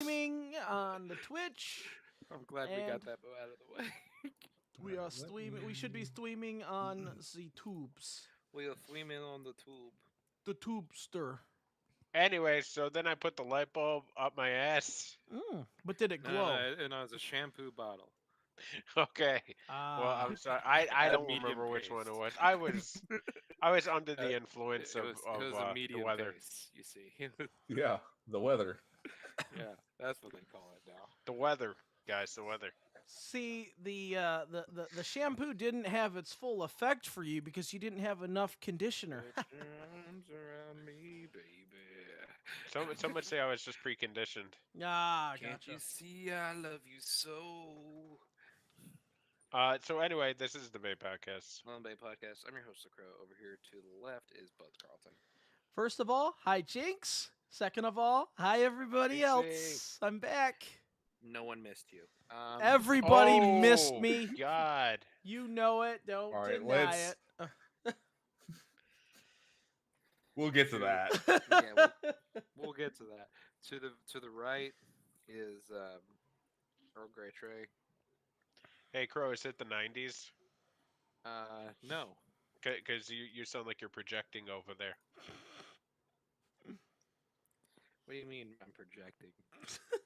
Streaming on the Twitch. I'm glad we got that out of the way. We are streaming. We should be streaming on the tubes. We are streaming on the tube. The tubester. Anyway, so then I put the light bulb up my ass. But did it glow? And it was a shampoo bottle. Okay. Well, I'm sorry. I At a don't medium remember which one it pace. was. I was under the influence It was of a the medium weather. pace, you see. Yeah, the weather. Yeah, that's what they call it now. The weather, guys. The weather. See, the shampoo didn't have its full effect for you because you didn't have enough conditioner. Put your arms around me, baby. Some would say I was just preconditioned. Can't Gotcha. you see I love you so? So anyway, this is the Bay Podcast. Long Bay Podcast. I'm your host, The Crow. Over here to the left is Buzz Carlton. First of all, hi Jinx. Second of all, hi everybody else. Jinxie. I'm back. No one missed you. Everybody missed Oh, me. God. You know it. Don't All right, deny let's- it. We'll get to that. Yeah, we'll get to that. To the right is Earl Grey Trey. Hey, Crow, is it the 90s? No. Because you sound like you're projecting over there. What do you mean I'm projecting?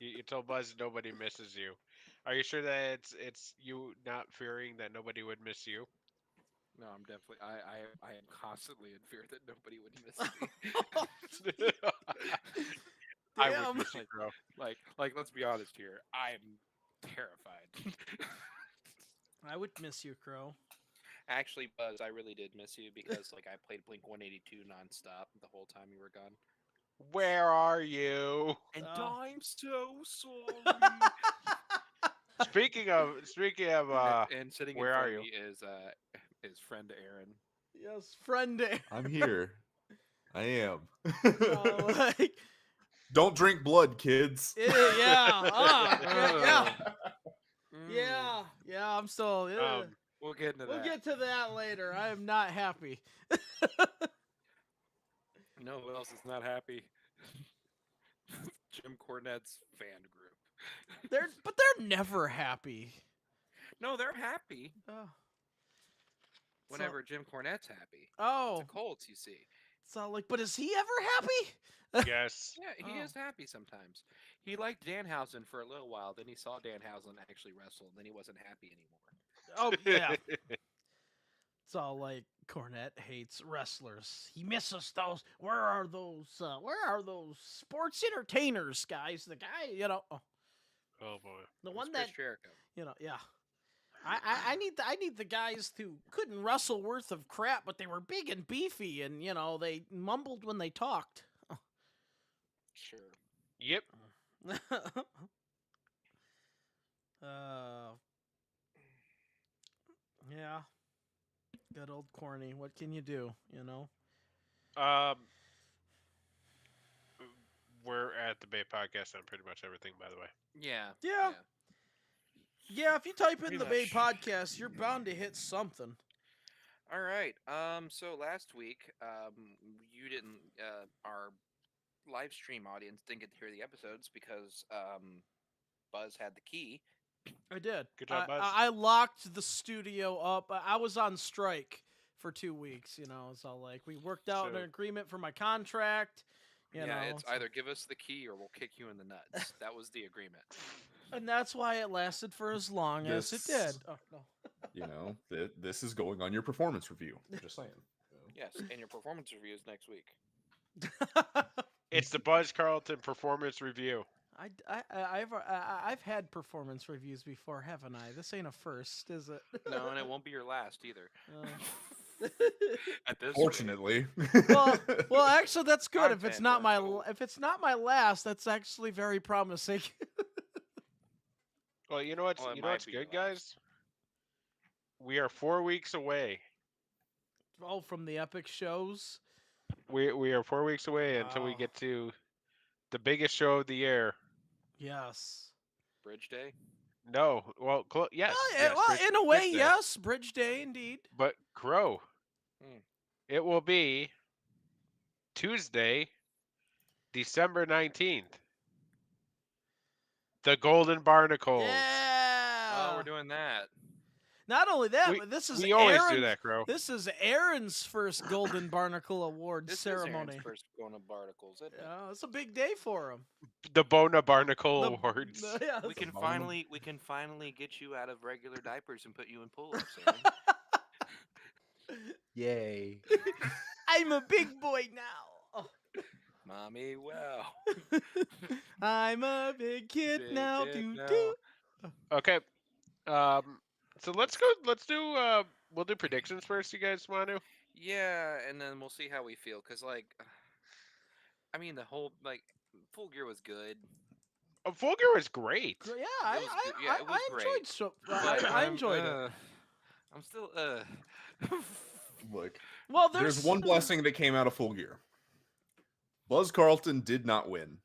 You told Buzz nobody misses you. Are you sure that it's you not fearing that nobody would miss you? No, I'm definitely. I am constantly in fear that nobody would miss me. I Damn. would miss you, Crow. like, let's be honest here. I'm terrified. I would miss you, Crow. Actually, Buzz, I really did miss you because like I played Blink 182 nonstop the whole time you were gone. Where are you? And Oh. I'm so sorry. Speaking of and sitting where in are front you? of me is friend Aaron. Yes, friend. I'm here. I am. Like, Don't drink blood, kids. yeah, yeah. I'm still. We'll get into We'll that. get to that later. I am not happy. You know who else is not happy? Jim Cornette's fan group. They're never happy. No, they're happy Oh, whenever Jim Cornette's happy. oh, It's a Colts, you see. so like, but is he ever happy? yes. Yeah, he Oh. is happy sometimes. He liked Danhausen for a little while, then he saw Danhausen actually wrestle, and then he wasn't happy anymore. Oh yeah. It's all like Cornette hates wrestlers. He misses those. Where are those sports entertainers, guys? The guy, oh, Oh boy. the It's one Chris that Jericho. yeah. I need the guys who couldn't wrestle worth of crap, but they were big and beefy, and they mumbled when they talked. Sure. Yep. Yeah. Good old corny. What can you do? We're at the Bay Podcast on pretty much everything, by the way. Yeah. Yeah. Yeah, if you type in Pretty the Bay much. Podcast, you're bound to hit something. All right. So last week, you didn't. Our live stream audience didn't get to hear the episodes because Buzz had the key. I did. Good job, Buzz. I locked the studio up. I was on strike for 2 weeks. So like we worked out an So- agreement for my contract. It's so- either give us the key or we'll kick you in the nuts. That was the agreement. and that's why it lasted for as long as it This- did. Oh no. This is going on your performance review. Just saying. Yes, and your performance review is next week. It's the Buzz Carlton Performance Review. I've had performance reviews before, haven't I? This ain't a first, is it? No, and it won't be your last either. Uh, At this rate. Fortunately. well, actually, that's good. If it's Content not my wise, if it's not my last, that's actually very promising. Well, you know what's Well, it you know might what's be your good, guys? We are 4 weeks away. Oh, from the epic shows. We are 4 weeks away until we Wow. get to the biggest show of the year. Yes. Bridge Day. No, well, yes. yes, Well, Bridge- in a way, Bridge Day. yes. Bridge Day, indeed. But Crow, Hmm. it will be Tuesday, December 19th. The Golden Barnacles. Yeah. Oh, we're doing that. Not only that, We- but this is we always do Aaron's. that, Crow. This is Aaron's first Golden Barnacle Award This ceremony. is Aaron's first going to Barnacles, isn't it? Yeah, it's a big day for him. The Bona Barnacle The- Awards. yeah, We it's- can finally get you out of regular diapers and put you in pull-ups, Aaron. Yay. I'm a big boy now. Oh. Mommy, wow. I'm a big kid Big now. kid Doo, now. doo. Okay. So let's go. Let's do. We'll do predictions first. You guys want to? Yeah, and then we'll see how we feel. Cause like, I mean, the whole Full Gear was good. Full Gear was great. Yeah, It was good. Yeah, it was I great. enjoyed so. But I enjoyed it. I'm still Look, Well, there's one blessing that came out of Full Gear. Buzz Carlton did not win.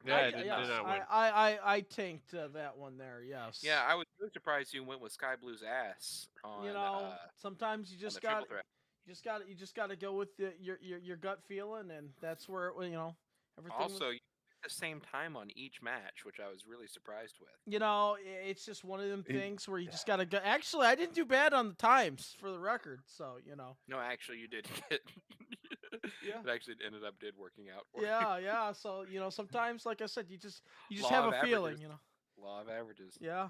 Yeah, I, it did yes, not win. I tanked that one there. Yes. Yeah, I was really surprised you went with Sky Blue's ass on. You know, sometimes you on just the triple got threat. you just got to go with your gut feeling, and that's where everything. Also, you picked the same time on each match, which I was really surprised with. It's just one of them It- things where you just got to go. Actually, I didn't do bad on the times for the record, so No, actually, you did get. Yeah. It actually did working out. For you. Yeah. So sometimes, like I said, you just Law have of a feeling, averages. Law of averages. Yeah.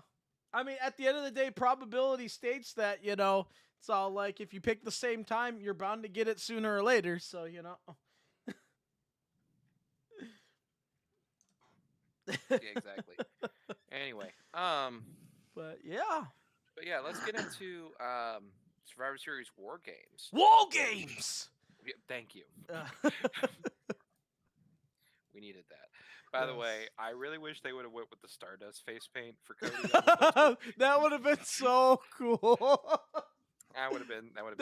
I mean, at the end of the day, probability states that it's all like if you pick the same time, you're bound to get it sooner or later. So Yeah, exactly. Anyway, But yeah, let's get into Survivor Series War Games. War Games. Yeah, thank you. Uh, We needed that. By the Yes. way, I really wish they would have went with the Stardust face paint for Cody. on the poster. that would have been so cool. That would have been. That would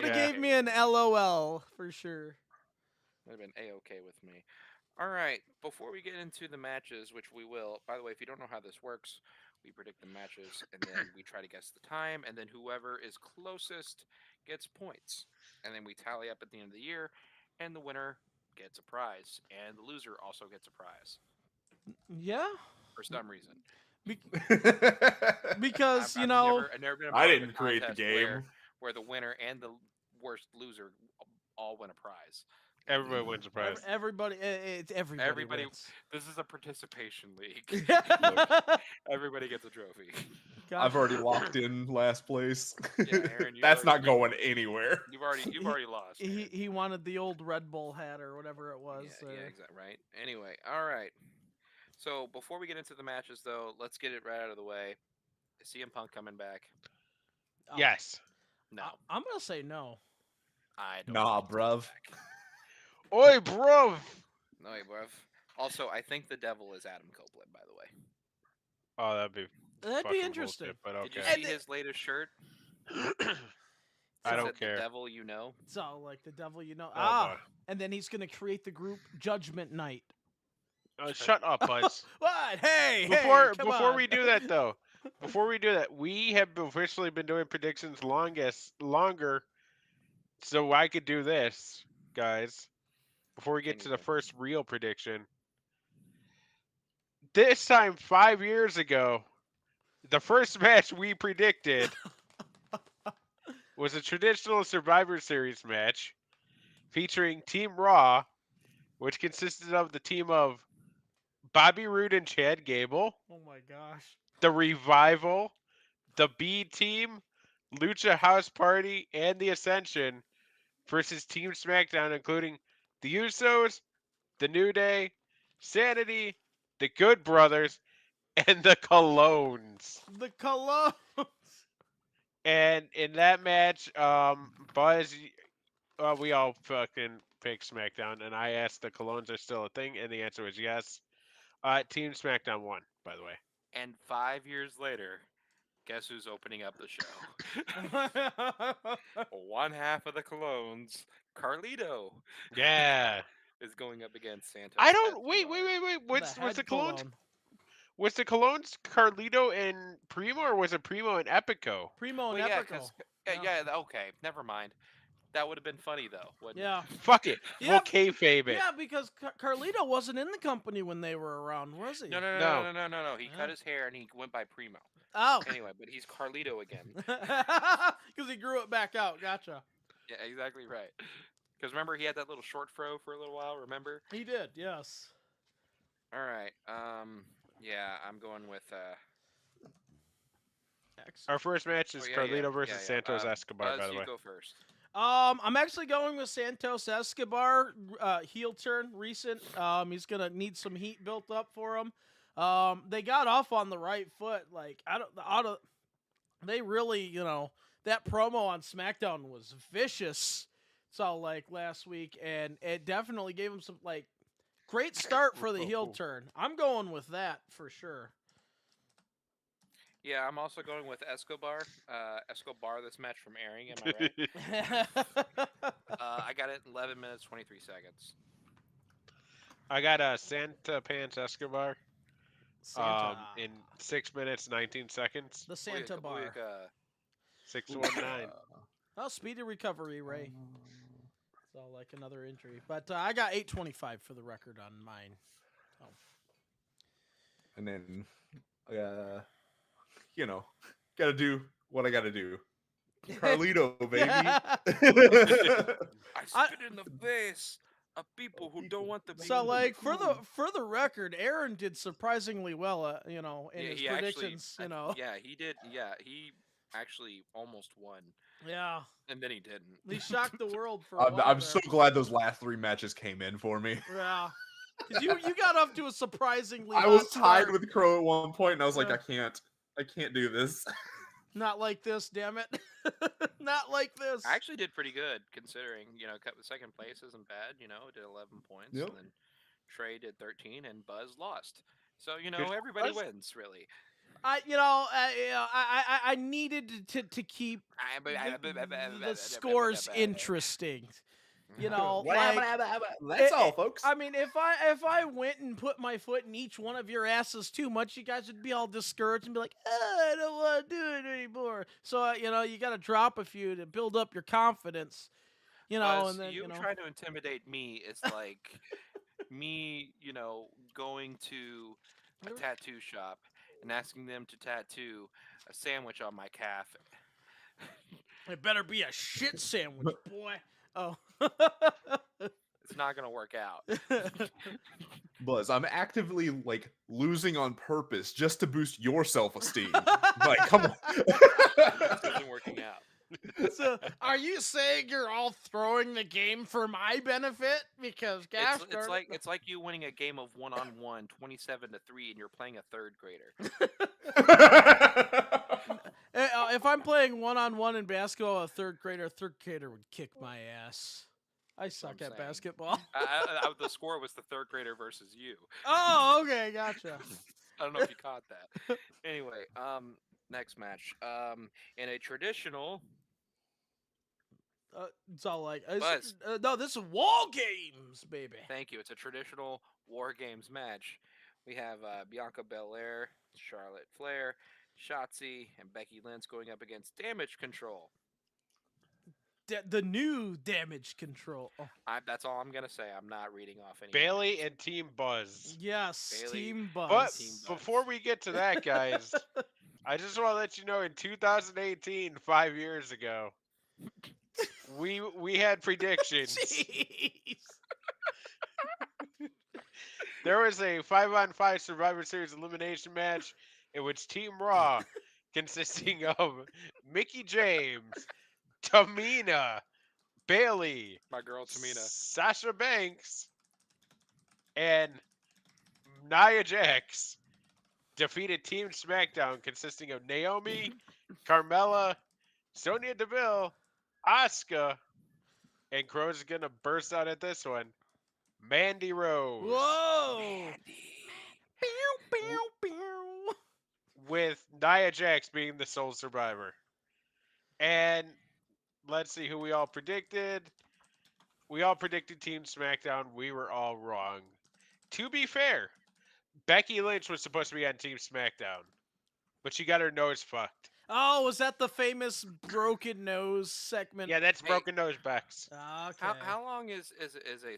have Yeah. gave me an LOL for sure. Would have been a-okay with me. All right. Before we get into the matches, which we will. By the way, if you don't know how this works, we predict the matches and then we try to guess the time, and then whoever is closest gets points, and then we tally up at the end of the year, and the winner gets a prize, and the loser also gets a prize Yeah, for some reason. because I've never been a I part of a didn't create the contest game. where the winner and the worst loser all win a prize. Everybody wins a prize. everybody, it's everybody. Everybody- wins. This is a participation league. Gosh. Everybody gets a trophy. I've already locked in last place. Yeah, Aaron, you That's not already- going anywhere. You've already lost. He man. he wanted the old Red Bull hat or whatever it was. Yeah, exactly. Right. Anyway, all right. So before we get into the matches, though, let's get it right out of the way. Is CM Punk coming back? Oh, Yes. No, I'm gonna say no. I don't. Nah, think he's coming bruv. back. Oi, bro. No, bruv. Also, I think the devil is Adam Copeland. By the way, Oh, that'd be. That'd be fucking interesting. bullshit, but did you okay. see his latest shirt? I It don't said, care. The devil, you know. So like the devil, Oh, boy. and then he's gonna create the group Judgment Night. Shut up, Buzz. What? Hey, Before hey, come before on. we do that though, we have officially been doing predictions longer, so I could do this, guys. Before we get Can to you the do? first real prediction, this time 5 years ago, the first match we predicted was a traditional Survivor Series match featuring Team Raw, which consisted of the team of Bobby Roode and Chad Gable, Oh my gosh. the Revival, the B Team, Lucha House Party, and the Ascension versus Team SmackDown, including the Usos, the New Day, Sanity, the Good Brothers, and the Colognes. The Cologne. And in that match, Buzz, we all fucking picked SmackDown, and I asked the Colognes are still a thing, and the answer was yes. Team SmackDown won, by the way. And 5 years later, guess who's opening up the show? One half of the Colognes, Carlito, Yeah. is going up against Santos. I don't. Escobar. Wait. Was head the Colognes? Cologne. Was the Colognes Carlito and Primo, or was it Primo and Epico? Primo and Well, yeah, Epico. okay, never mind. That would have been funny though. Wouldn't Yeah. Fuck it. Yeah, We'll kayfabe it. Yeah, because Carlito wasn't in the company when they were around, was he? No. No. He Yeah. cut his hair and he went by Primo. Oh. Anyway, but he's Carlito again. Because he grew it back out. Gotcha. Yeah, exactly right. Because remember, he had that little short fro for a little while. Remember? He did, yes. All right. Yeah, I'm going with. Excellent. Our first match is Carlito versus Santos Escobar, Buzz, by the you way. go first. I'm actually going with Santos Escobar, heel turn, recent. He's gonna need some heat built up for him. They got off on the right foot. Like they really, that promo on SmackDown was vicious. So like last week, and it definitely gave him some great start for the heel turn. I'm going with that for sure. Yeah, I'm also going with Escobar. Escobar this match from airing. Am I right? I got it in 11 minutes 23 seconds. I got Santa Pants Escobar Santa. in 6 minutes 19 seconds. The Santa bar. 619. Oh, speedy recovery, Ray. So like another injury, but I got 825 for the record on mine. Oh. And then, gotta do what I gotta do. Carlito, baby. I spit in the face of people who don't want to be. So like for the record, Aaron did surprisingly well, in his predictions. Yeah, he did. Yeah, he actually almost won. Yeah. And then he didn't. He shocked the world for a while I'm there. so glad those last 3 matches came in for me. Yeah. Because you got up to a surprisingly I was hot tied start. with Crow at one point, and I was like, Yeah. I can't do this. Not like this, damn it. Not like this. I actually did pretty good considering, second place isn't bad, did 11 points. Yep. And then Trey did 13 and Buzz lost. So, Good everybody Buzz. wins, really. I needed to keep the scores interesting. That's like, all, folks. I mean, if I went and put my foot in each one of your asses too much, you guys would be all discouraged and be like, I don't want to do it anymore. So you got to drop a few to build up your confidence. Buzz, And then trying to intimidate me is like me, going to a tattoo shop and asking them to tattoo a sandwich on my calf. It better be a shit sandwich, boy. Oh. It's not gonna work out. Buzz, I'm actively losing on purpose just to boost your self-esteem. Like, come on. This isn't working out. So, are you saying you're all throwing the game for my benefit? Because gosh, it's like you winning a game of 1-on-1, 27-3, and you're playing a third grader. If I'm playing 1-on-1 in basketball, a third grader would kick my ass. I suck at basketball. The score was the third grader versus you. Oh, okay, gotcha. I don't know if you caught that. Anyway, next match. In a traditional. It's all like Buzz. no, this is War Games, baby. Thank you. It's a traditional War Games match. We have Bianca Belair, Charlotte Flair, Shotzi, and Becky Lynch going up against Damage Control. The new Damage Control. Oh. That's all I'm gonna say. I'm not reading off any. Bailey and Team Buzz. Yes, Bailey. Team Buzz. But Team Buzz. before we get to that, guys, I just want to let you know in 2018, 5 years ago, we had predictions. Jeez. There was a 5-on-5 Survivor Series elimination match in which Team Raw, consisting of Mickie James, Tamina, Bailey, My girl Tamina, Sasha Banks, and Nia Jax, defeated Team SmackDown, consisting of Naomi, Carmella, Sonya Deville, Asuka, and Crow's gonna burst out at this one, Mandy Rose. Whoa. Mandy. Pew, pew, pew. With Nia Jax being the sole survivor. And let's see who we all predicted. We all predicted Team SmackDown. We were all wrong. To be fair, Becky Lynch was supposed to be on Team SmackDown, but she got her nose fucked. Oh, was that the famous broken nose segment? Yeah, that's Hey. broken nose Bex. Okay. How long is a is a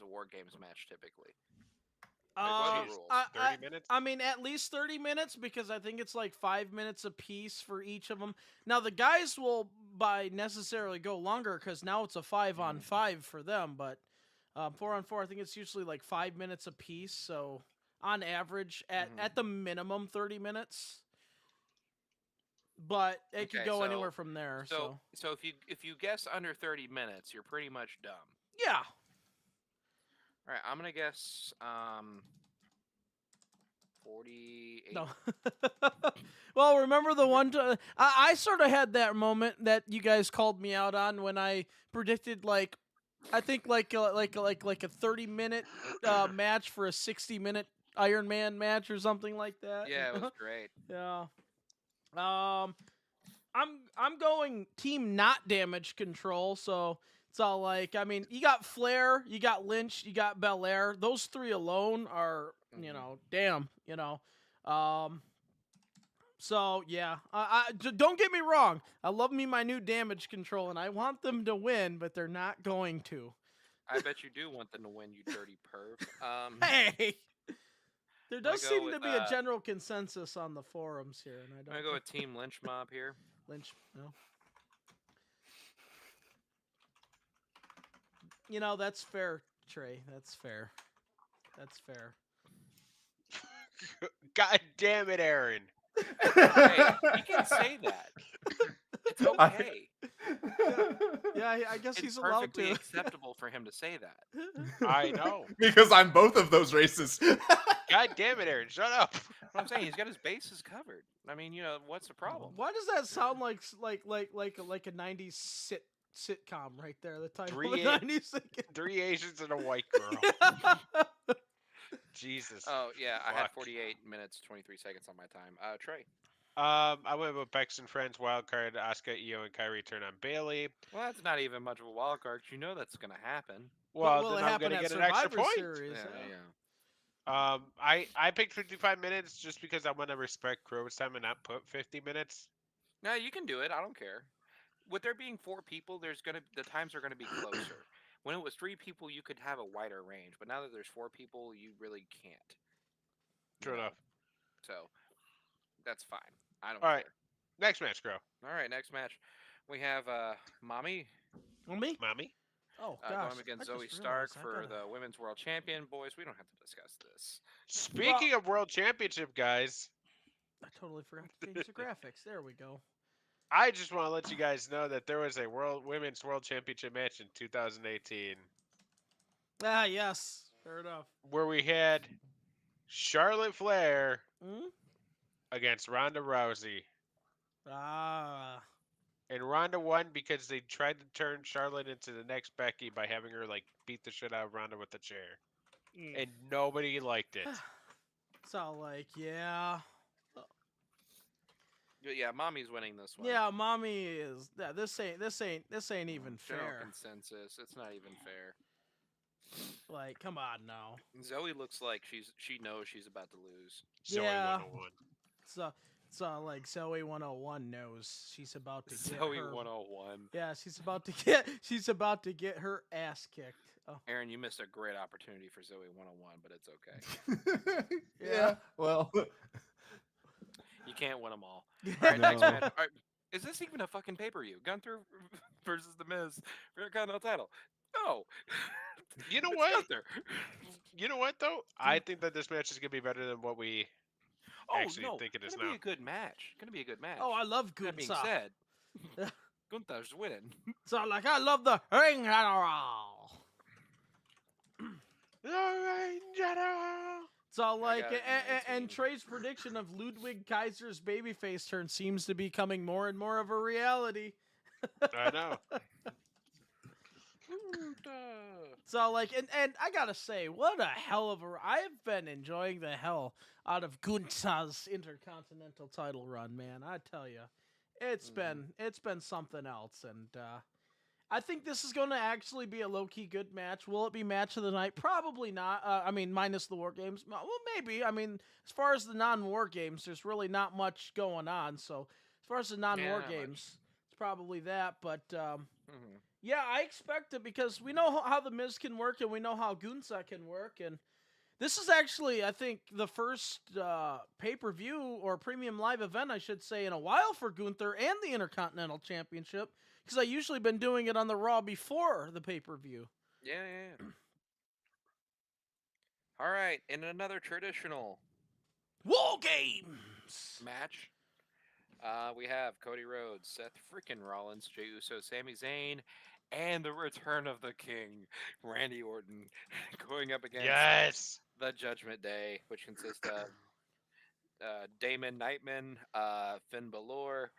War Games match typically? Like, what are the Jeez, rules? 30 minutes? I mean, at least 30 minutes because I think it's like 5 minutes a piece for each of them. Now, the guys will by necessarily go longer because now it's a 5-on-5 for them, but 4-on-4, I think it's usually like 5 minutes a piece. So, on average, at the minimum, 30 minutes. But it could Okay, go so- anywhere from there. So, So if you guess under 30 minutes, you're pretty much dumb. yeah. All right, I'm gonna guess 48. No. Well, remember the one I sort of had that moment that you guys called me out on when I predicted I think like a 30-minute match for a 60-minute Iron Man match or something like that. Yeah, it was great. Yeah. I'm going team not damage control, so it's all like, I mean, you got Flair, you got Lynch, you got Belair. Those three alone are, damn, so yeah, don't get me wrong. I love me my new damage control, and I want them to win, but they're not going to. I bet you do want them to win, you dirty perv. Hey, there does go seem with, to be a general consensus on the forums here, and I I'm don't. gonna go with Team Lynch Mob here. Lynch. No. That's fair, Trey. That's fair. That's fair. God damn it, Aaron. Hey, you can say that. It's okay. Yeah, I guess It's he's allowed perfectly to. acceptable for him to say that. I know. Because I'm both of those races. God damn it, Aaron. Shut up. What I'm saying, he's got his bases covered. I mean, what's the problem? Why does that sound like a 90s sitcom right there? The title of a 90s sitcom. 3 Asians and a white girl. Jesus. Oh yeah, I had Fuck. 48 minutes 23 seconds on my time. Trey. I went with Bex and Friends wildcard. Asuka, Io, and Kyrie turn on Bailey. Well, that's not even much of a wild card. You know that's gonna happen. Well, will then it I'm happen gonna at get an extra Survivor point. Series? Yeah. I picked 55 minutes just because I want to respect Crow's time and not put 50 minutes. No, you can do it. I don't care. With there being 4 people, the times are gonna be closer. When it was 3 people, you could have a wider range, but now that there's 4 people, you really can't. True enough. So that's fine. I don't All care. right. Next match, Crow. All right, next match, we have Mommy Me? Mommy? Oh gosh. going I against just Zoe realized Stark I for gotta- the Women's World Champion. Boys, we don't have to discuss this. Speaking of World Championship, guys, I totally forgot to change the graphics. There we go. I just want to let you guys know that there was a Women's World Championship match in 2018 Ah, yes. Fair enough. where we had Charlotte Flair Hmm? against Ronda Rousey. Ah. And Ronda won because they tried to turn Charlotte into the next Becky by having her beat the shit out of Ronda with the chair. And nobody liked it. It's all like, yeah. But yeah, Mommy's winning this one. Yeah, mommy is. Yeah, this ain't even General fair. consensus. It's not even fair. Like, come on now. Zoe looks like she knows she's about to lose. Zoe Yeah. 101. So like Zoe 101 knows she's about to get Zoe her. 101. Yeah, she's about to get her ass kicked. Oh. Aaron, you missed a great opportunity for Zoe 101, but it's okay. Yeah. Well. You can't win them all. All right, next No. match. All right, is this even a fucking pay-per-view? Gunther versus The Miz for the Continental title. No. You know It's what? Gunther. You know what, though? I think that this match is going to be better than what we actually think it is gonna now. be a good match. Gonna be a good match. Oh, I love That being Gunther. said, Gunther's winning. So like, I love the ring general. So like, got it in and 18. Trey's prediction of Ludwig Kaiser's babyface turn seems to be becoming more and more of a reality. I know. So like, and I gotta say, what a hell of a! I've been enjoying the hell out of Gunther's Intercontinental title run, man. I tell you, it's been something else, and I think this is going to actually be a low-key good match. Will it be match of the night? Probably not. I mean, minus the War Games. Well, maybe. I mean, as far as the non-War Games, there's really not much going on. So, as far as the non-War not Games, it's probably that. But, Mm-hmm. yeah, I expect it because we know how The Miz can work and we know how Gunther can work. And this is actually, I think, the first pay-per-view or premium live event, I should say, in a while for Gunther and the Intercontinental Championship. Because I usually been doing it on the Raw before the pay-per-view. Yeah. All right, in another traditional War Games! match, we have Cody Rhodes, Seth freaking Rollins, Jey Uso, Sami Zayn, and the return of the King, Randy Orton, going up against Yes. the Judgment Day, which consists of Damon Knightman, Finn Balor,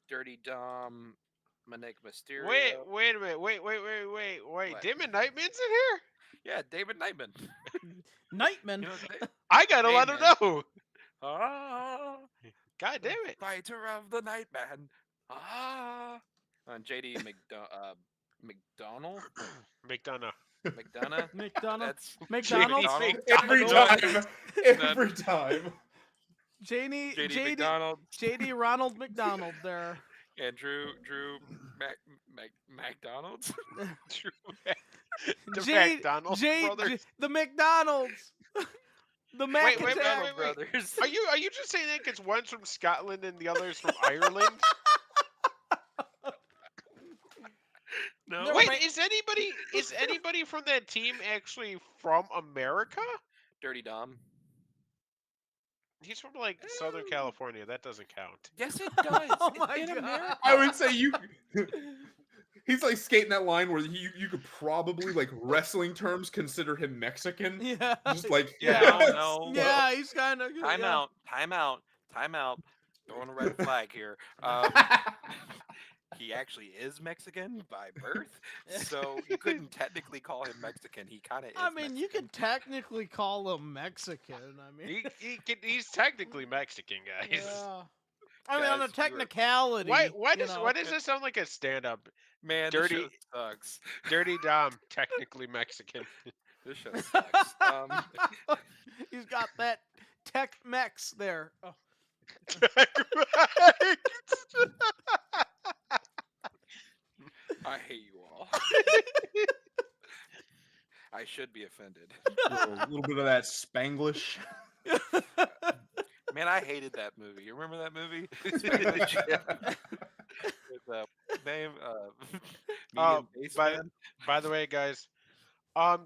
Dirty Dom, Monique Mysterio. Wait a minute. Wait. What? Damon Knightman's in here? Yeah, David Knightman. Nightman. You know, I gotta let him Damon. know. Ah, God damn it. fighter of the Nightman. Ah. JD McDonald? McDonough. McDonough? McDonough. That's McDonald's. Every McDonald. time. Every time. JD McDonald. JD Ronald McDonald there. And Drew McDonald's? Drew the J- McDonald's J- brothers. the McDonald's. The Mac Wait, Attack. wait. Brothers. Are you just saying that because one's from Scotland and the other's from Ireland? No. They're Wait, ra- is anybody from that team actually from America? Dirty Dom. He's from like Southern California. That doesn't count. Yes, it does. Oh It's my in God. America. I would say you. He's like skating that line where you could probably, like, wrestling terms, consider him Mexican. Yeah. Just like, Yeah, no. Yeah, he's kind of. Time out. Throwing a red flag here. He actually is Mexican by birth, so you couldn't technically call him Mexican. He kind of is. I mean, you Mexican. could technically call him Mexican. I mean, He's technically Mexican, guys. yeah. I mean, on a Guys, we're- technicality. Why you know. does this sound like a stand-up? Man, Dirty- this show sucks. Dirty Dom, technically Mexican. This show sucks. He's got that Tex-Mex there. Oh. I hate you all. I should be offended. a little bit of that Spanglish. Man, I hated that movie. You remember that movie? Spanglish? With name Oh, medium bass by- man. By the way, guys,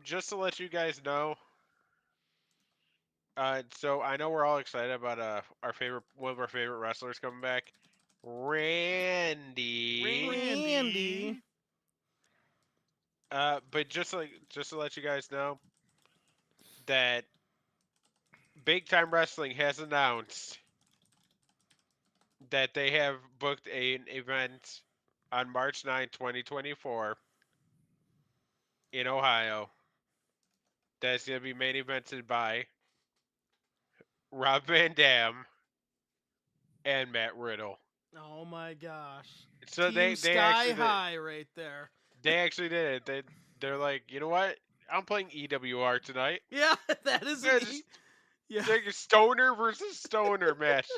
just to let you guys know, so I know we're all excited about one of our favorite wrestlers coming back, Randy. Randy. But just to let you guys know that Big Time Wrestling has announced that they have booked an event on March 9, 2024 in Ohio that's going to be main evented by Rob Van Dam and Matt Riddle. Oh my gosh. So Team they Sky actually High right there. they actually did it. They're like, you know what? I'm playing EWR tonight. Yeah, that is Yeah, an just- yeah. Like a stoner versus stoner match.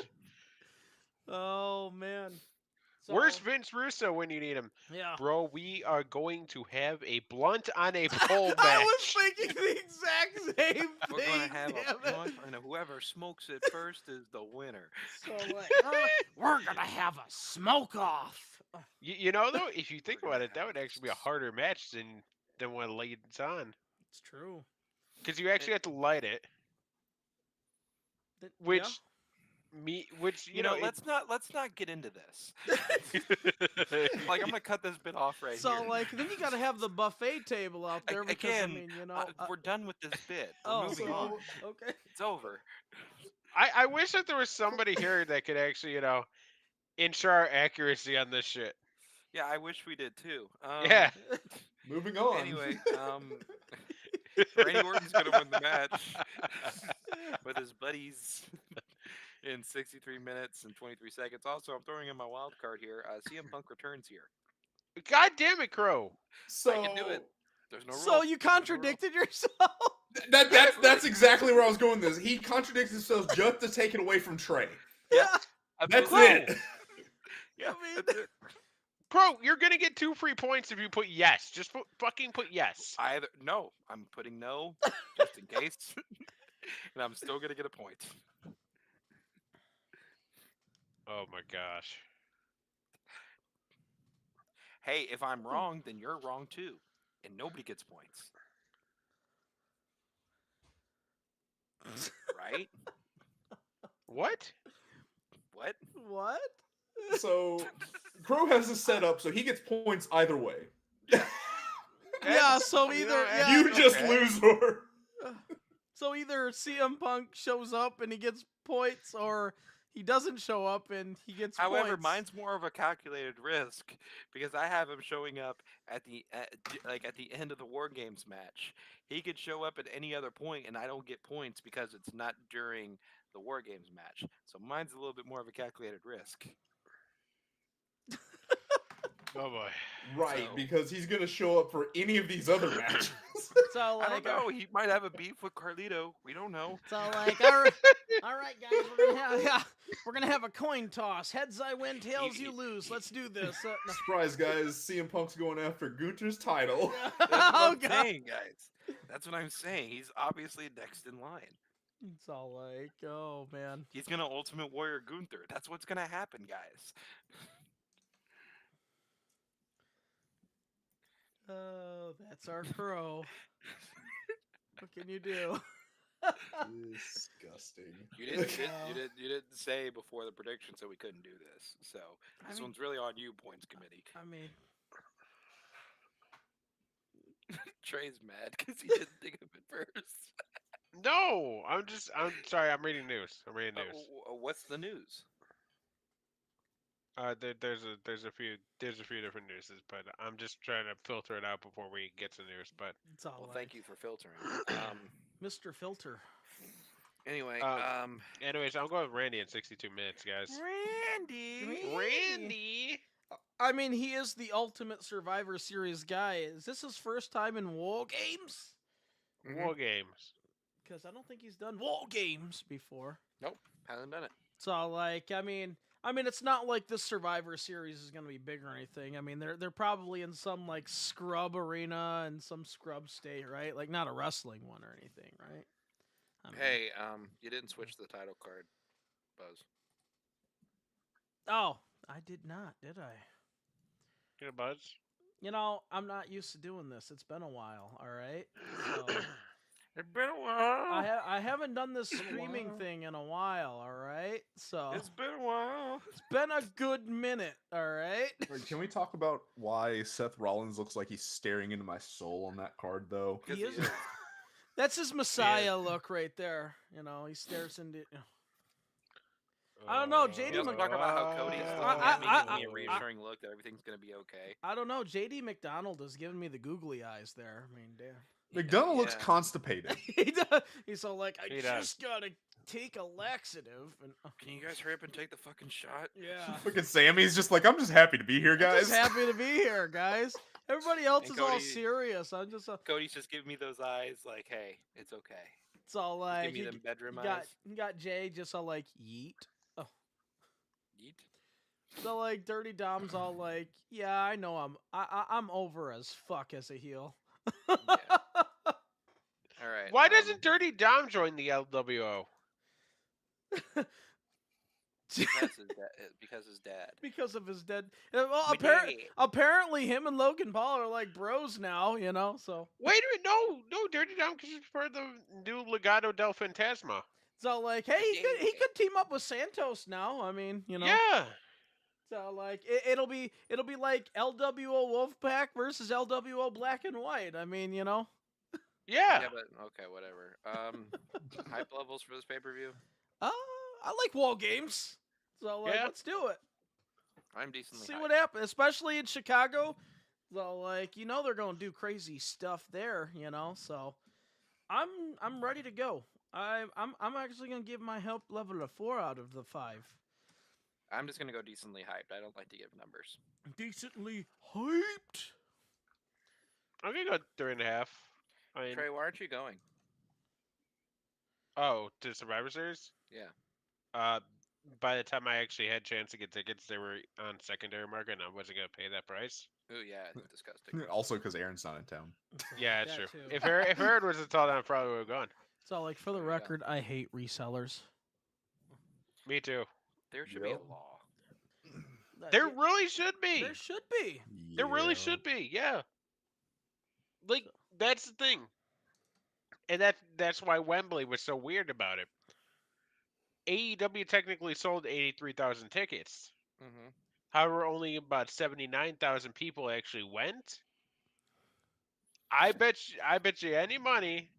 Oh man. Where's So, Vince Russo when you need him? Yeah. Bro, we are going to have a blunt on a pole match. I was thinking the exact same We're thing. gonna have damn a it. blunt, and whoever smokes it first is the winner. So like, we're gonna have a smoke off. You know though, if you think about it, that would actually be a harder match than one lights on, It's true. because you actually have to light it. Which You know, let's not get into this. Like, I'm gonna cut this bit off right so here. like then you gotta have the buffet table out there because Again, I mean you know. we're done with this bit. We're oh, moving so on. okay. It's over. I wish that there was somebody here that could actually, ensure our accuracy on this shit. Yeah, I wish we did too. Yeah. Moving on. Anyway, Randy Orton's gonna win the match with his buddies in 63 minutes and 23 seconds. Also, I'm throwing in my wild card here. CM Punk returns here. God damn it, Crow. So I can do it. There's no So rules. you There's no rules. contradicted yourself. that's exactly where I was going with this. He contradicts himself just to take it away from Trey. Yeah, That's absolutely. it. Yeah, I mean- that's it. Crow, you're gonna get 2 free points if you put yes. Just fucking put yes. No, I'm putting no just in case, and I'm still gonna get a point. Oh my gosh. Hey, if I'm wrong, then you're wrong too, and nobody gets points. Right? What? What? What? So Crow has this set up so he gets points either way. Yeah, so You either know, yeah, You just okay. lose or so either CM Punk shows up and he gets points, or he doesn't show up and he gets However, points. mine's more of a calculated risk because I have him showing up at the end of the War Games match. He could show up at any other point, and I don't get points because it's not during the War Games match. So mine's a little bit more of a calculated risk. Oh boy. right, So- because he's gonna show up for any of these other matches. So I like, don't know. He might have a beef with Carlito. We don't know. So like, all right, guys, we're gonna have a coin toss. Heads I win, tails you lose. Let's do this. No. Surprise, guys! CM Punk's going after Gunther's title. That's what Oh I'm god. saying, guys. That's what I'm saying. He's obviously next in line. It's all like, oh man. He's gonna Ultimate Warrior Gunther. That's what's gonna happen, guys. Oh, that's our Crow. What can you do? Disgusting. You didn't say before the prediction, so we couldn't do this. So this one's really on you, points committee. I mean, Trey's mad because he didn't think of it first. No, I'm sorry. I'm reading news. What's the news? There's a few different newses, but I'm just trying to filter it out before we get to news. But it's all Well, like, thank you for filtering. Mr. Filter. Anyway, anyways, I'm going with Randy in 62 minutes, guys. Randy. I mean, he is the ultimate Survivor Series guy. Is this his first time in War Games? War Games. Because I don't think he's done War Games before. Nope, hasn't done it. So like, I mean, it's not like this Survivor Series is gonna be big or anything. I mean, they're probably in some like scrub arena in some scrub state, right? Like not a wrestling one or anything, right? I mean, Hey, you didn't switch the title card, Buzz. oh, I did not, did I? Get a buzz. You know, I'm not used to doing this. It's been a while, all right. So It's been a while. I haven't done this Been a streaming while. thing in a while, all right. So It's been a while. it's been a good minute, all right. Wait, can we talk about why Seth Rollins looks like he's staring into my soul on that card, though? Because He is. That's his Messiah look right there. You know, he stares into. I don't know, JD He doesn't talk about how Cody's still I- giving me a reassuring look that everything's gonna be okay. I don't know. JD McDonald is giving me the googly eyes there. I mean, damn. McDonald looks Yeah. constipated. He does. He's all like, I He does. just gotta take a laxative, and Can you guys hurry up and take the fucking shot? yeah. Look at Sammy's just like, I'm just happy to be here, I'm guys. just happy to be here, guys. Everybody else And is all Cody- serious. I'm just. Cody's just giving me those eyes, like, hey, it's okay. It's all Just like give me he them bedroom got eyes. he got Jay just all like yeet. Yeet. So like Dirty Dom's all like, yeah, I know I'm over as fuck as a heel. Yeah. All right. Why doesn't Dirty Dom join the LWO? Because his dad. Because of his dead. Well, My apparently him and Logan Paul are like bros now, you know. So Wait a minute, no, Dirty Dom, because he's part of the new Legado del Fantasma. so like, hey, he could team up with Santos now. I mean, you know. Yeah. So like, it'll be like LWO Wolfpack versus LWO Black and White. I mean, you know. Yeah. Yeah, but okay, whatever. Hype levels for this pay-per-view. I like Wall Games. So like, Yeah. let's do it. I'm decently. See hyped. what happens, especially in Chicago. So like, you know, they're gonna do crazy stuff there, you know. So I'm ready to go. I'm actually gonna give my help level a 4 out of the 5. I'm just gonna go decently hyped. I don't like to give numbers. Decently hyped. I'm gonna go 3.5. I mean, Trey, why aren't you going? oh, to Survivor Series. Yeah. Uh, by the time I actually had a chance to get tickets, they were on secondary market, and I wasn't gonna pay that price. Ooh, yeah, it's disgusting. Also, because Aaron's not in town. Yeah, that's That true. too. If Aaron was installed, I probably would have gone. So, like, for the There you go. record, I hate resellers. Me too. There should be a Yep. law. There really should be. There should be. There really should be. Yeah. Like that's the thing, and that's why Wembley was so weird about it. AEW technically sold 83,000 tickets. Mm-hmm. However, only about 79,000 people actually went. I bet you any money,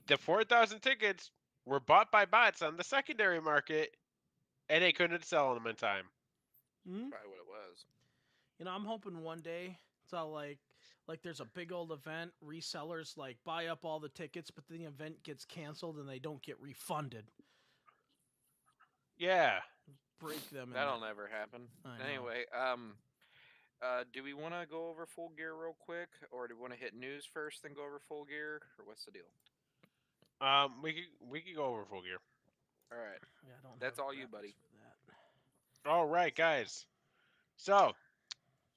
the 4,000 tickets were bought by bots on the secondary market, and they couldn't sell them in time. Hmm? Probably what it was. You know, I'm hoping one day it's all like there's a big old event, resellers like buy up all the tickets, but then the event gets canceled and they don't get refunded. Yeah. Break them. That'll never happen. I know. Anyway, do we want to go over Full Gear real quick, or do we want to hit news first, then go over Full Gear, or what's the deal? We could go over Full Gear. All right. Yeah, I don't That's have all you, graphics buddy. for that. All right, guys. So,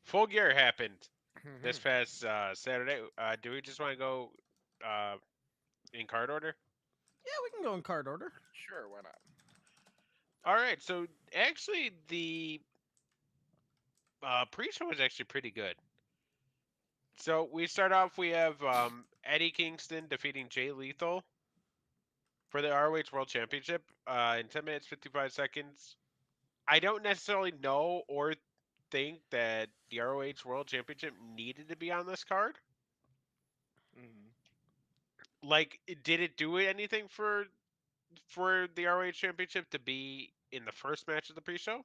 Full Gear happened this past Saturday. Do we just want to go in card order? Yeah, we can go in card order. Sure, why not? All right. So actually, the pre-show was actually pretty good. So we start off. We have Eddie Kingston defeating Jay Lethal for the ROH World Championship in 10 minutes 55 seconds. I don't necessarily know or think that the ROH World Championship needed to be on this card. Mm-hmm. Like, did it do anything for the ROH Championship to be in the first match of the pre-show?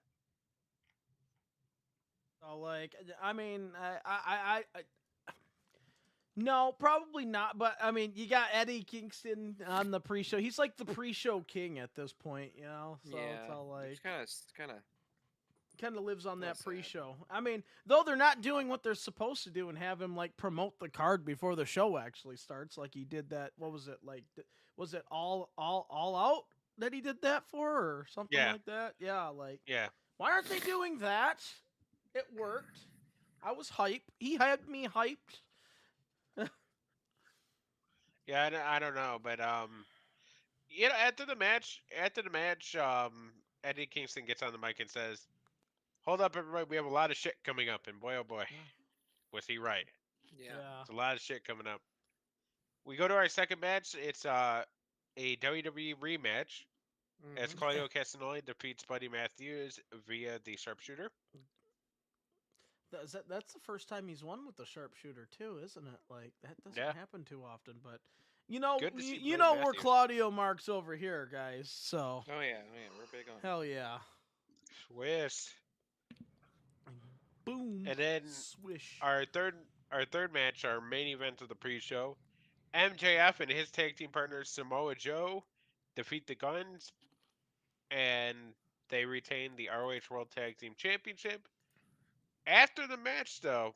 So, like, I mean, no, probably not. But I mean, you got Eddie Kingston on the pre-show. He's like the pre-show king at this point, you know. So it's all like kind of lives on that sad. pre-show. I mean, though they're not doing what they're supposed to do and have him like promote the card before the show actually starts, like he did that. What was it like? Was it all out that he did that for, or something like that? Yeah, like Yeah. why aren't they doing that? It worked. I was hyped. He had me hyped. Yeah, I don't know, but you know, after the match, Eddie Kingston gets on the mic and says, "Hold up, everybody, we have a lot of shit coming up," and boy, oh boy, was he right? Yeah. It's a lot of shit coming up. We go to our second match. It's a WWE rematch as Mm-hmm. Claudio Castagnoli defeats Buddy Matthews via the sharpshooter. That's the first time he's won with the sharpshooter too, isn't it? Like that doesn't happen too often, but you know, Good to see you Buddy know we're Matthews. Claudio Marks over here, guys. So Oh yeah, we're big on. hell yeah, Swiss. boom, And then swish. our third match, our main event of the pre-show, MJF and his tag team partner Samoa Joe defeat the Guns, and they retain the ROH World Tag Team Championship. After the match, though,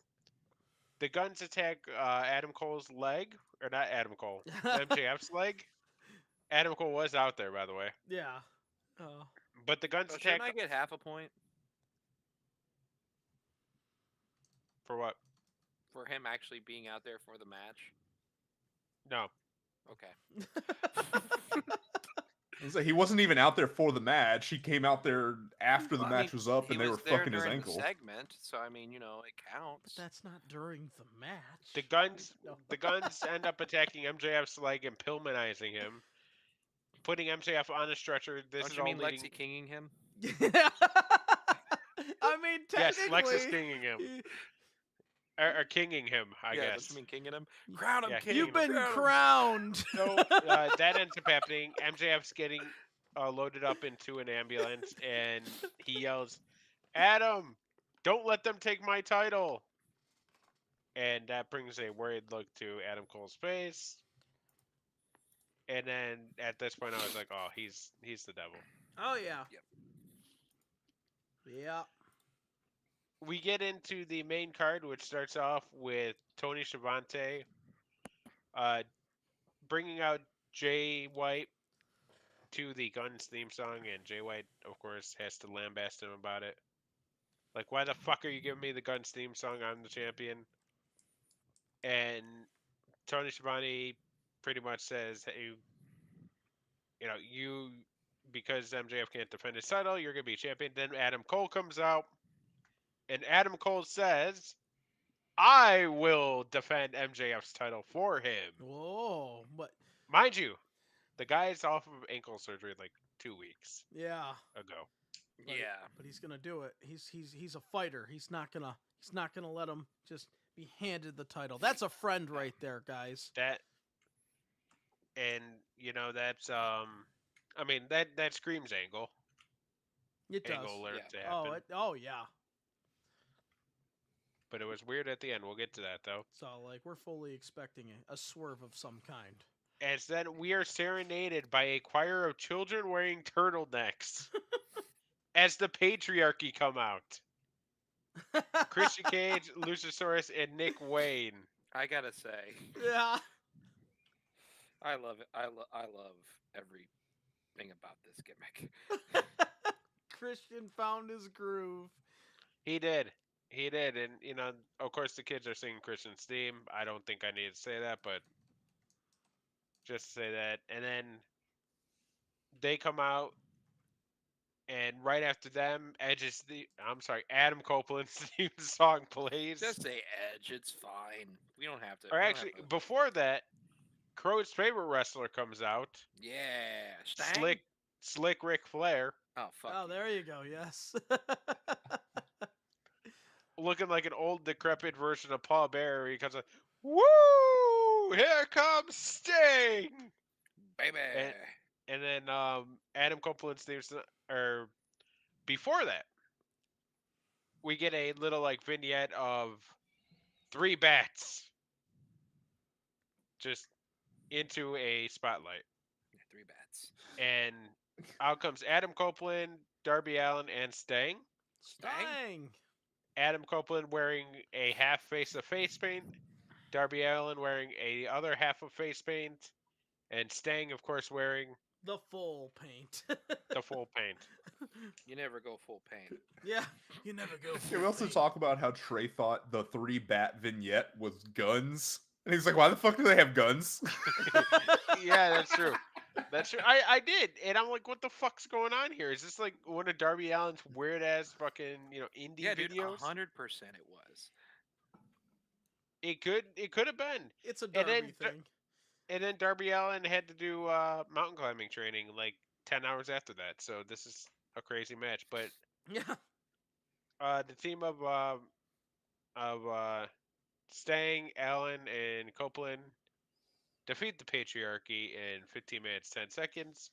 the Guns attack Adam Cole's leg, or not Adam Cole, MJF's leg. Adam Cole was out there, by the way. Yeah. But the Guns Oh, attack shouldn't I get half a point for what? for him actually being out there for the match? No. Okay. He wasn't even out there for the match. He came out there after the Well, I match mean, was up, he and they were was there fucking his during ankle. the segment, so I mean, you know, it counts. But that's not during the match. The Guns No. the Guns end up attacking MJF's leg and Pillmanizing him, putting MJF on a stretcher. This Don't is you all mean leading. Lexi Kinging him? I mean, Yes, technically. Lex is kinging him. Or kinging him, I Yeah, guess. don't you mean kinging him? Crown him, Yeah, king. You've been crown him. crowned. So that ends up happening. MJF's getting loaded up into an ambulance, and he yells, "Adam, don't let them take my title!" And that brings a worried look to Adam Cole's face. And then at this point, I was like, "Oh, he's the devil." Oh yeah. Yep. Yeah. We get into the main card, which starts off with Tony Schiavone uh, bringing out Jay White to the Guns theme song, and Jay White, of course, has to lambaste him about it. Like, why the fuck are you giving me the Guns theme song? I'm the champion. And Tony Schiavone pretty much says, hey, you, because MJF can't defend his title, you're going to be champion. Then Adam Cole comes out, and Adam Cole says, I will defend MJF's title for him. Whoa. But Mind you, the guy's off of ankle surgery like 2 weeks yeah. ago. But he's gonna do it. He's a fighter. He's not gonna let him just be handed the title. That's a friend right there, guys. That, and that's I mean that screams angle. It does. Angle alert Yeah. to happen. Oh yeah. But it was weird at the end. We'll get to that though. So like we're fully expecting a swerve of some kind. As then we are serenaded by a choir of children wearing turtlenecks as the patriarchy come out. Christian Cage, Luchasaurus, and Nick Wayne. I gotta say, Yeah. I love it. I love everything about this gimmick. Christian found his groove. He did. And of course the kids are singing Christian's theme. I don't think I need to say that, but just say that. And then they come out, and right after them, Adam Copeland's theme song plays. Just say Edge. It's fine. We don't have to. Or actually, before that, Crow's favorite wrestler comes out. Yeah. Stang? Slick Ric Flair. Oh fuck. Oh, there you go. Yes. Looking like an old, decrepit version of Paul Bearer. He comes like, woo! Here comes Sting! Baby. And then Adam Copeland's theme song, or before that, we get a little like vignette of 3 bats just into a spotlight. 3 bats. And out comes Adam Copeland, Darby Allin, and Sting. Stang. Adam Copeland wearing a half face of face paint, Darby Allin wearing a other half of face paint, and Sting, of course, wearing The full paint. the full paint. You never go full paint. Yeah, you never go. Can full we also paint. talk about how Trey thought the 3 bat vignette was guns? And he's like, why the fuck do they have guns? Yeah, that's true. That's true. I did, and I'm like, what the fuck's going on here? Is this like one of Darby Allin's weird ass fucking indie Yeah, dude. videos? 100% it was. It could have been. It's a And Darby then thing. And then Darby Allin had to do mountain climbing training like 10 hours after that. So this is a crazy match. But Yeah. the team of Stang, Allen, and Copeland defeat the patriarchy in 15 minutes 10 seconds.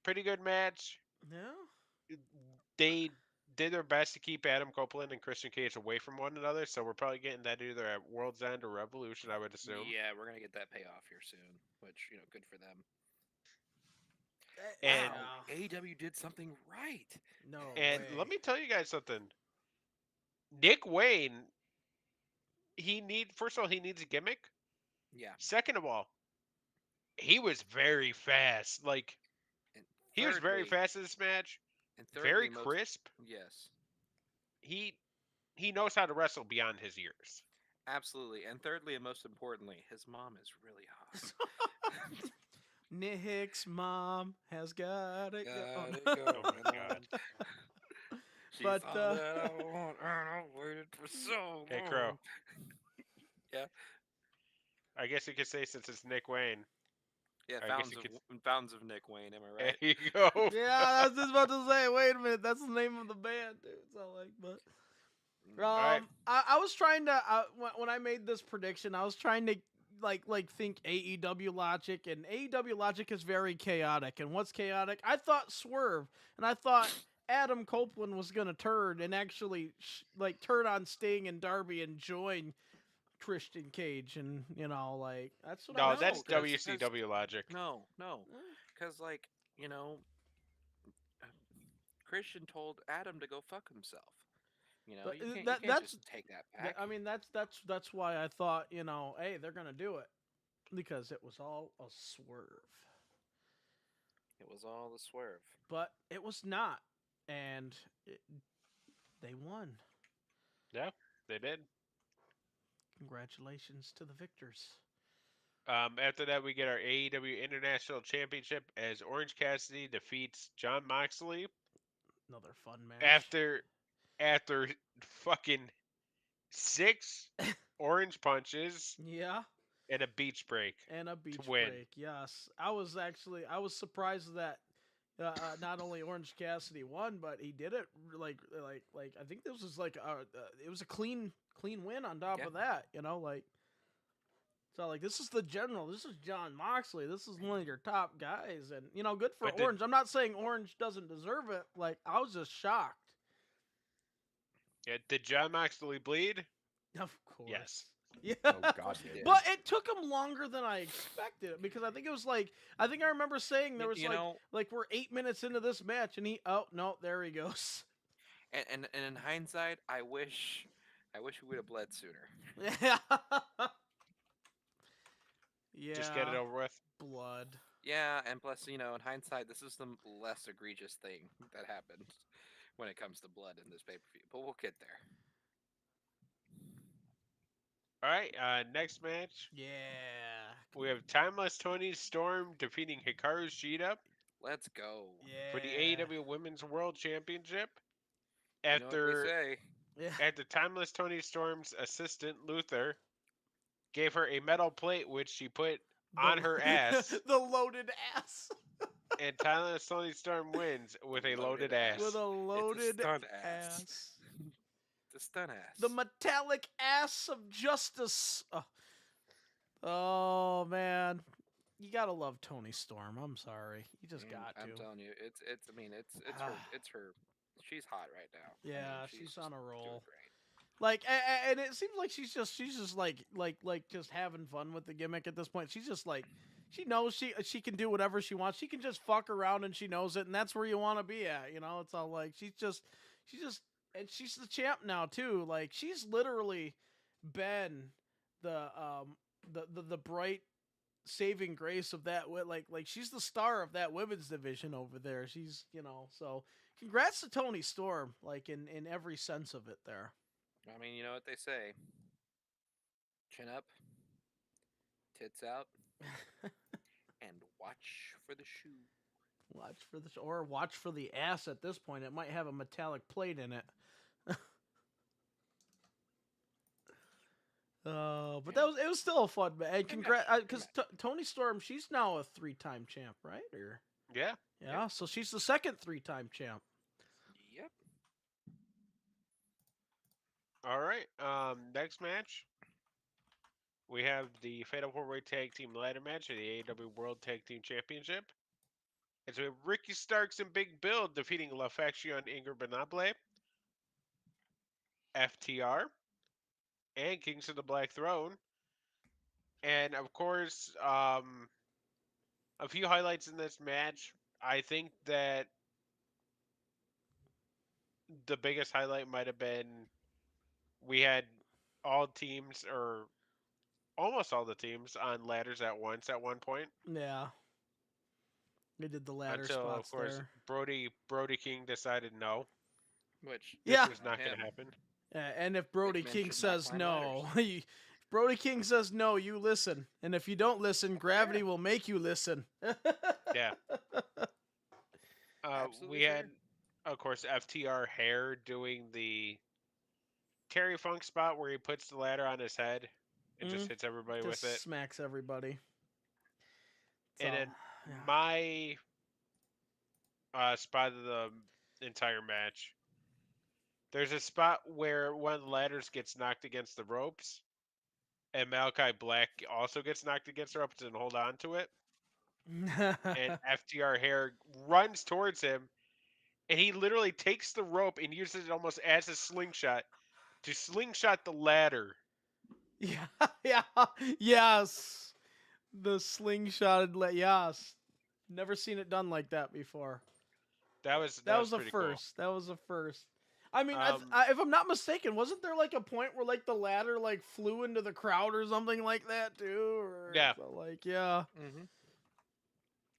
Pretty good match. Yeah. They did their best to keep Adam Copeland and Christian Cage away from one another, so we're probably getting that either at World's End or Revolution, I would assume. Yeah, we're gonna get that payoff here soon, which good for them. And Wow, AEW did something right. No. And way. let me tell you guys something. Nick Wayne, first of all, he needs a gimmick. Yeah. Second of all, he was very fast. Like, And he was very thirdly- fast in this match. And Very thirdly, crisp. Yes, He knows how to wrestle beyond his years. absolutely. And thirdly, and most importantly, his mom is really hot. Nick's mom has got it Gotta going. go, Oh my God. She But, found that I want, and I waited for so Hey, long. Crow. Yeah. I guess you could say since it's Nick Wayne. Yeah, I guess you Fountains of Nick Wayne. Am I right? There you go. Yeah, I was just about to say. Wait a minute, that's the name of the band, dude. So like, but right. I was trying to when I made this prediction, I was trying to like think AEW logic, and AEW logic is very chaotic. And what's chaotic? I thought Swerve, and I thought Adam Copeland was gonna turn and actually turn on Sting and Darby and join Christian Cage, and like that's what I No, know, that's 'cause- WCW logic. No, because Christian told Adam to go fuck himself. But You can't that's just take that back. I mean that's why I thought, hey, they're gonna do it because it was all a swerve, It was all the swerve. but it was not, and they won. Yeah, they did. Congratulations to the victors. After that, we get our AEW International Championship as Orange Cassidy defeats John Moxley Another fun match. after fucking 6 orange punches Yeah, and a beach break. and a beach win. break. Yes, I was surprised that not only Orange Cassidy won, but he did it like I think this was like it was a clean win on top of that. So like this is the general. This is John Moxley. This is one of your top guys, and good for But Orange. I'm not saying Orange doesn't deserve it. Like I was just shocked. Yeah, did John Moxley bleed? Of course. Yes. Yeah. Oh God, he yeah. did. But it took him longer than I expected because I think it was I remember saying there was like we're 8 minutes into this match and there he goes. And in hindsight, I wish we would have bled sooner. Yeah. Yeah. Just get it over with. Blood. Yeah, and plus, in hindsight, this is the less egregious thing that happened when it comes to blood in this pay-per-view. But we'll get there. All right, next match. Yeah. We have Timeless Tony Storm defeating Hikaru Shida Let's go. Yeah. for the AEW Women's World Championship. You know what they say. After Timeless Tony Storm's assistant, Luther, gave her a metal plate which she put on her ass. The loaded ass. And Timeless Tony Storm wins with a loaded ass. With a loaded stunt ass. The stun ass. The metallic ass of justice. Oh man. You gotta love Tony Storm. I'm sorry. You just got to. I'm telling you, it's her. She's hot right now. Yeah, she's just on a doing roll. great. Like, and it seems like she's just like just having fun with the gimmick at this point. She's just like, she knows she can do whatever she wants. She can just fuck around and she knows it, and that's where you want to be at. It's all like she's just, and she's the champ now too. Like she's literally been the bright saving grace of that. Like she's the star of that women's division over there. She's so congrats to Tony Storm. Like in every sense of it there. I mean, you know what they say. Chin up, tits out, and watch for the shoe. Watch for the ass at this point. It might have a metallic plate in it. But it was still a fun match. And congrats, because Tony Storm, she's now a 3-time champ, right? Or yeah. So she's the second 3-time champ. Yep. All right. Next match, we have the Fatal 4-Way Tag Team Ladder match of the AEW World Tag Team Championship. It's with Ricky Starks and Big Bill defeating La Faction Ingobernable, FTR, and Kings of the Black Throne. And of course, a few highlights in this match. I think that the biggest highlight might have been we had all teams, or almost all the teams, on ladders at once at one point. Yeah. They did the ladder Until, spots of course, there. Brody King decided no. Which This was not going to happen. And if Brody men King should not says climb no, if Brody King says no, you listen. And if you don't listen, gravity will make you listen. Yeah. We had, of course, FTR Hair doing the Terry Funk spot where he puts the ladder on his head and just hits everybody with it. Smacks everybody. And then my spot of the entire match. There's a spot where one of the ladders gets knocked against the ropes, and Malachi Black also gets knocked against the ropes and hold on to it. And FTR Hair runs towards him, and he literally takes the rope and uses it almost as a slingshot to slingshot the ladder. Yeah, yes. The slingshot, yes. Never seen it done like that before. That was That was a pretty cool. first. That was a first. I mean, Um, if I'm not mistaken, wasn't there like a point where like the ladder like flew into the crowd or something like that too? Or Yeah. like yeah. Mm-hmm.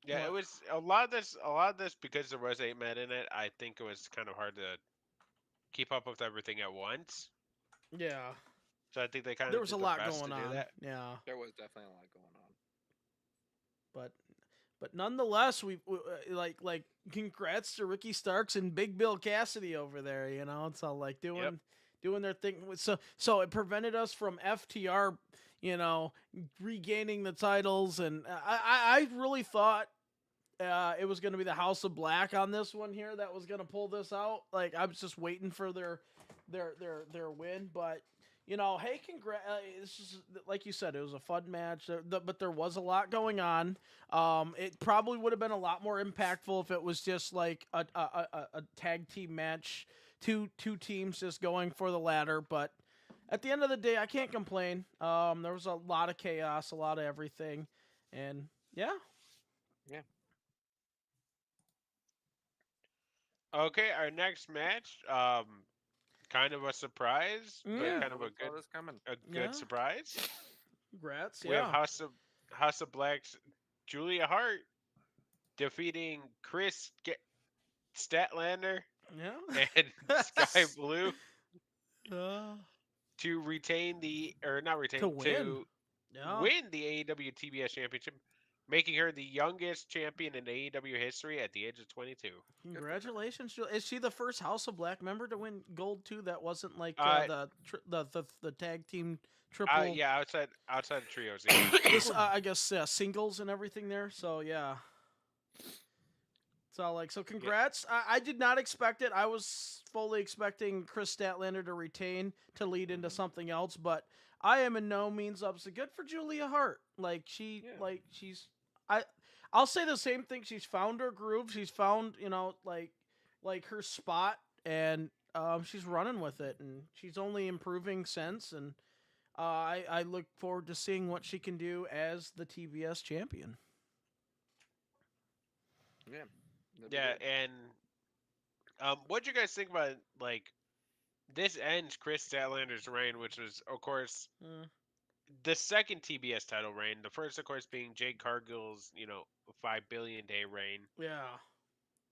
Yeah, it What? was a lot of this. A lot of this because there was 8 men in it. I think it was kind of hard to keep up with everything at once. Yeah. So I think they kind There of was a did their lot best to going do on. that. Yeah. There was definitely a lot going on. But nonetheless, like congrats to Ricky Starks and Big Bill Cassidy over there. You know, it's all like doing their thing. So it prevented us from FTR, you know, regaining the titles, and I really thought. It was going to be the House of Black on this one here that was going to pull this out. Like I was just waiting for their win, but you know, hey, congrats! This is like you said, it was a fun match, but there was a lot going on. It probably would have been a lot more impactful if it was just like a tag team match, two teams just going for the ladder. But at the end of the day, I can't complain. There was a lot of chaos, a lot of everything, and yeah. Yeah. Okay, our next match. Kind of a surprise, but Yeah. kind of Nobody saw this coming. a good Yeah. surprise. Congrats, We have yeah. House of Black's Julia Hart defeating Statlander Yeah. and Sky Blue Uh, to retain or not retain, to win. to Yeah. win the AEW TBS Championship, making her the youngest champion in AEW history at the age of 22. Congratulations. Is she the first House of Black member to win gold too? That wasn't like Uh, the tag team triple. yeah, outside of trios, yeah. This I guess singles and everything there. So yeah. So like congrats. I did not expect it. I was fully expecting Chris Statlander to retain to lead into something else, but I am in no means upset. Good for Julia Hart. Like she's I I'll say the same thing. She's found her groove. She's found, you know, like her spot, and she's running with it, and she's only improving since, and I look forward to seeing what she can do as the TBS champion. Yeah. That'd be Yeah, good. and what'd you guys think about like this ends Chris Statlander's reign, which was of course Mm, the second TBS title reign. The first, of course, being Jade Cargill's 5 billion day reign. yeah.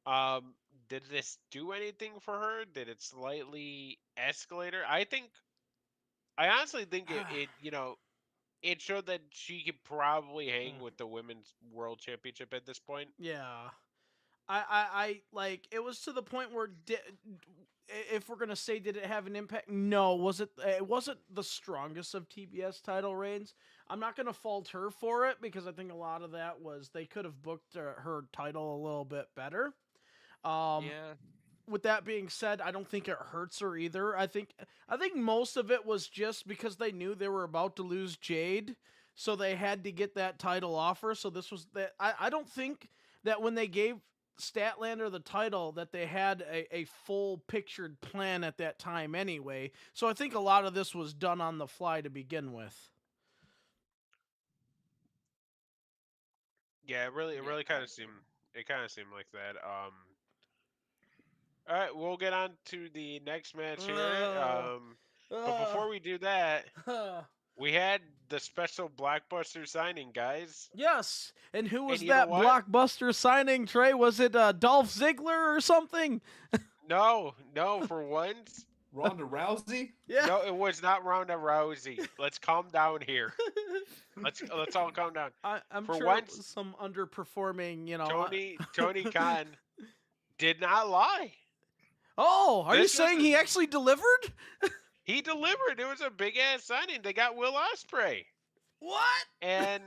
Um, did this do anything for her? Did it slightly escalate her? I honestly think it showed that she could probably hang Mm, with the women's world championship at this point. yeah. I like it was to the point where if we're gonna say did it have an impact? No, was it? It wasn't the strongest of TBS title reigns. I'm not gonna fault her for it because I think a lot of that was they could have booked her title a little bit better. Um, Yeah. with that being said, I don't think it hurts her either. I think most of it was just because they knew they were about to lose Jade, so they had to get that title off her. So this was that. I don't think that when they gave Statlander the title that they had a full pictured plan at that time anyway. So I think a lot of this was done on the fly to begin with. Yeah, it Yeah. really I kind of agree. seemed like that. All right, we'll get on to the next match here. Uh, But before we do that, uh, we had the special blockbuster signing, guys. yes, and who And was you know that what? blockbuster signing? Trey, was it Dolph Ziggler or something? No, for once. Ronda Rousey? Yeah. No, it was not Ronda Rousey. Let's calm down here. Let's all calm down. I'm For sure it once, was some underperforming, you know. Tony Khan did not lie. Oh, are you This was saying he actually delivered? he delivered. It was a big ass signing. They got Will Ospreay. What? And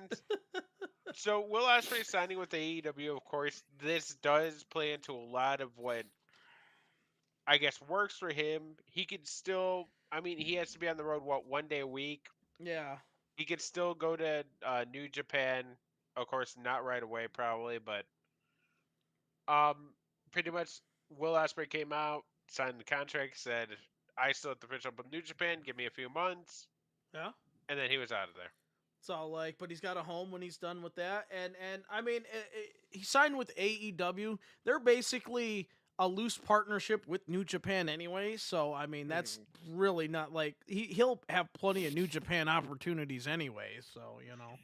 so Will Ospreay signing with AEW, of course, this does play into a lot of what I guess works for him. He could still, I mean, he has to be on the road, one day a week. Yeah. He could still go to New Japan, of course, not right away, probably, but um, pretty much Will Ospreay came out, signed the contract, said, I still have to finish up with New Japan, give me a few months, Yeah. and then he was out of there. So like, but he's got a home when he's done with that, and I mean, he signed with AEW. They're basically a loose partnership with New Japan anyway. So I mean, that's really not like he'll have plenty of New Japan opportunities anyway. So you know,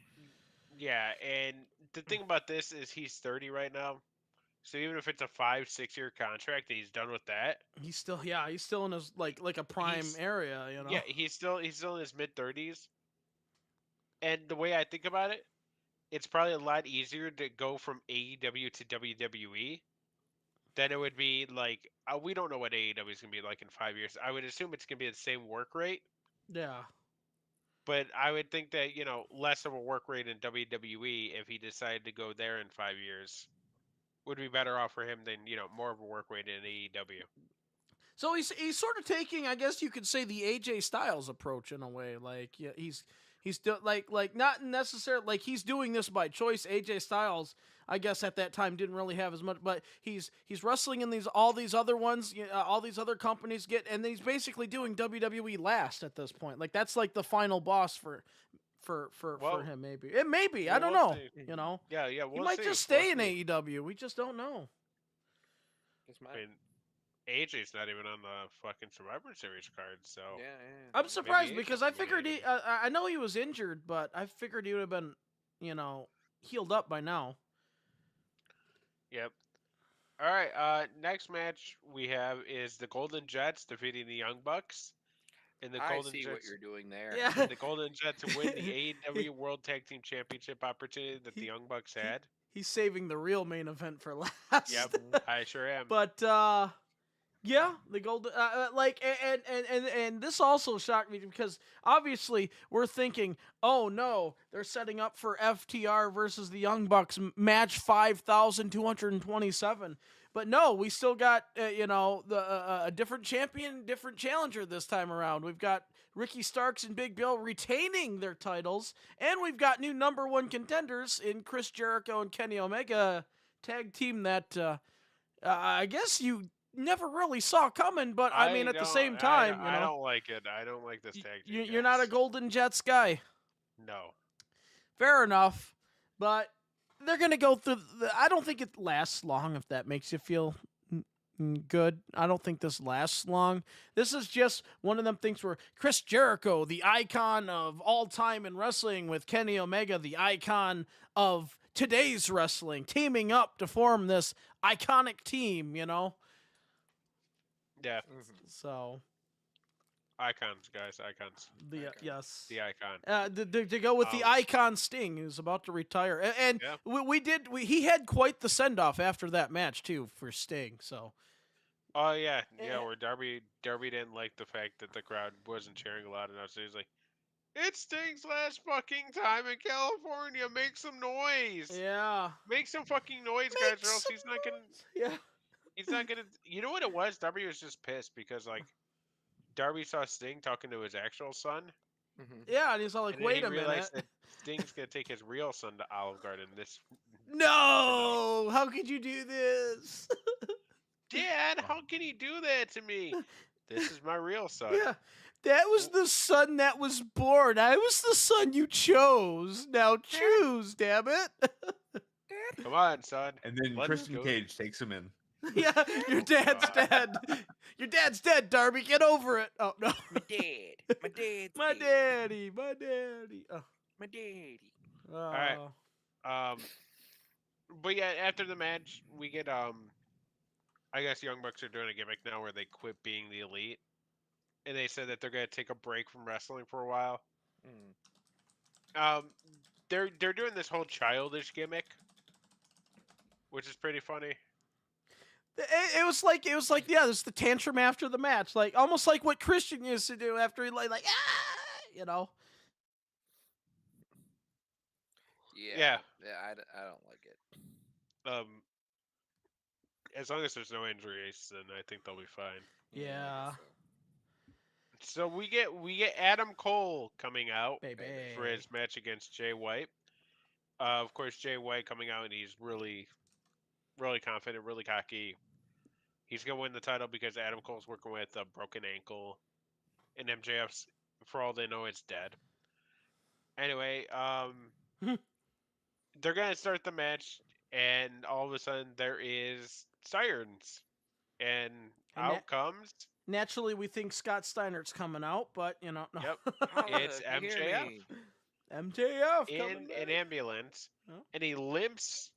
Yeah, and the thing about this is he's 30 right now. So even if it's a 5-6 year contract and he's done with that, he's still in his like a prime he's area. You know, yeah, he's still in his mid-30s. And the way I think about it, it's probably a lot easier to go from AEW to WWE than it would be like we don't know what AEW is going to be like in 5 years. I would assume it's going to be the same work rate, yeah. but I would think that less of a work rate in WWE if he decided to go there in 5 years would be better off for him than more of a work rate in AEW. So he's sort of taking, I guess you could say, the AJ Styles approach in a way. Like yeah, he's like not necessarily like he's doing this by choice. AJ Styles, I guess at that time didn't really have as much, but he's wrestling in all these other ones, all these other companies and then he's basically doing WWE last at this point. Like that's like the final boss for him. Maybe it may be. I don't we'll know. see. You know, Yeah, he we'll might see. just We'll stay in see. AEW. We just don't know. I mean, AJ's not even on the fucking Survivor Series card, so Yeah. I'm surprised Maybe because AJ's I coming figured in. I know he was injured, but I figured he would have been, healed up by now. Yep. All right. Next match we have is the Golden Jets defeating the Young Bucks, and the I Golden see what Jets. you're doing there. Yeah, The Golden Jets win the AEW World Tag Team Championship opportunity that the he- Young Bucks he- had. he's saving the real main event for last. Yep, I sure am. But yeah, the golden like and this also shocked me because obviously we're thinking, oh no, they're setting up for FTR versus the Young Bucks match 5,227. But no, we still got a different champion, different challenger this time around. We've got Ricky Starks and Big Bill retaining their titles, and we've got new number one contenders in Chris Jericho and Kenny Omega tag team that I guess you never really saw coming, but I mean, at the same time, I don't like it. I don't like this tag team. you're not a Golden Jets guy. No. Fair enough, but they're gonna go through. I don't think it lasts long. If that makes you feel good, I don't think this lasts long. This is just one of them things where Chris Jericho, the icon of all time in wrestling, with Kenny Omega, the icon of today's wrestling, teaming up to form this iconic team. Yeah. So Icons, guys. Icons. yes, The icon. to go with the icon Sting, who's about to retire, and Yeah. he had quite the send off after that match too for Sting. So Oh yeah, where Darby didn't like the fact that the crowd wasn't cheering loud enough, so he's like, "It's Sting's last fucking time in California. Make some noise. yeah, Make some fucking noise, guys, or else he's not gonna. yeah. He's not gonna. You know what it was? Darby was just pissed because Darby saw Sting talking to his actual son, Yeah, and he's all like, and then "Wait he a minute, realized that Sting's gonna take his real son to Olive Garden. no! How could you do this?" Dad, how can he do that to me? This is my real son. Yeah, that was the son that was born. I was the son you chose. Now choose, damn it. Come on, son. And then Let's Christian go. Cage takes him in. Yeah, your dad's dead. Your dad's dead, Darby. Get over it. Oh no, My dad. My dad's my dead. daddy, my daddy. Oh. My daddy. right. But yeah, after the match, we get I guess Young Bucks are doing a gimmick now where they quit being the elite, and they said that they're gonna take a break from wrestling for a while. They're doing this whole childish gimmick, which is pretty funny. It was like yeah, there's the tantrum after the match, like almost like what Christian used to do after he like Yeah. I don't like it. As long as there's no injuries, then I think they'll be fine. Yeah. So we get Adam Cole coming out Baby. for his match against Jay White. Of course, Jay White coming out and he's really, really confident, really cocky. He's gonna win the title because Adam Cole's working with a broken ankle, and MJF's, for all they know, is dead. Anyway, they're gonna start the match, and all of a sudden there is sirens, and And out comes. naturally, we think Scott Steiner's coming out, but no. Yep, Holla, it's if you hear MJF me. MJF in coming an back. ambulance, Oh. and he limps,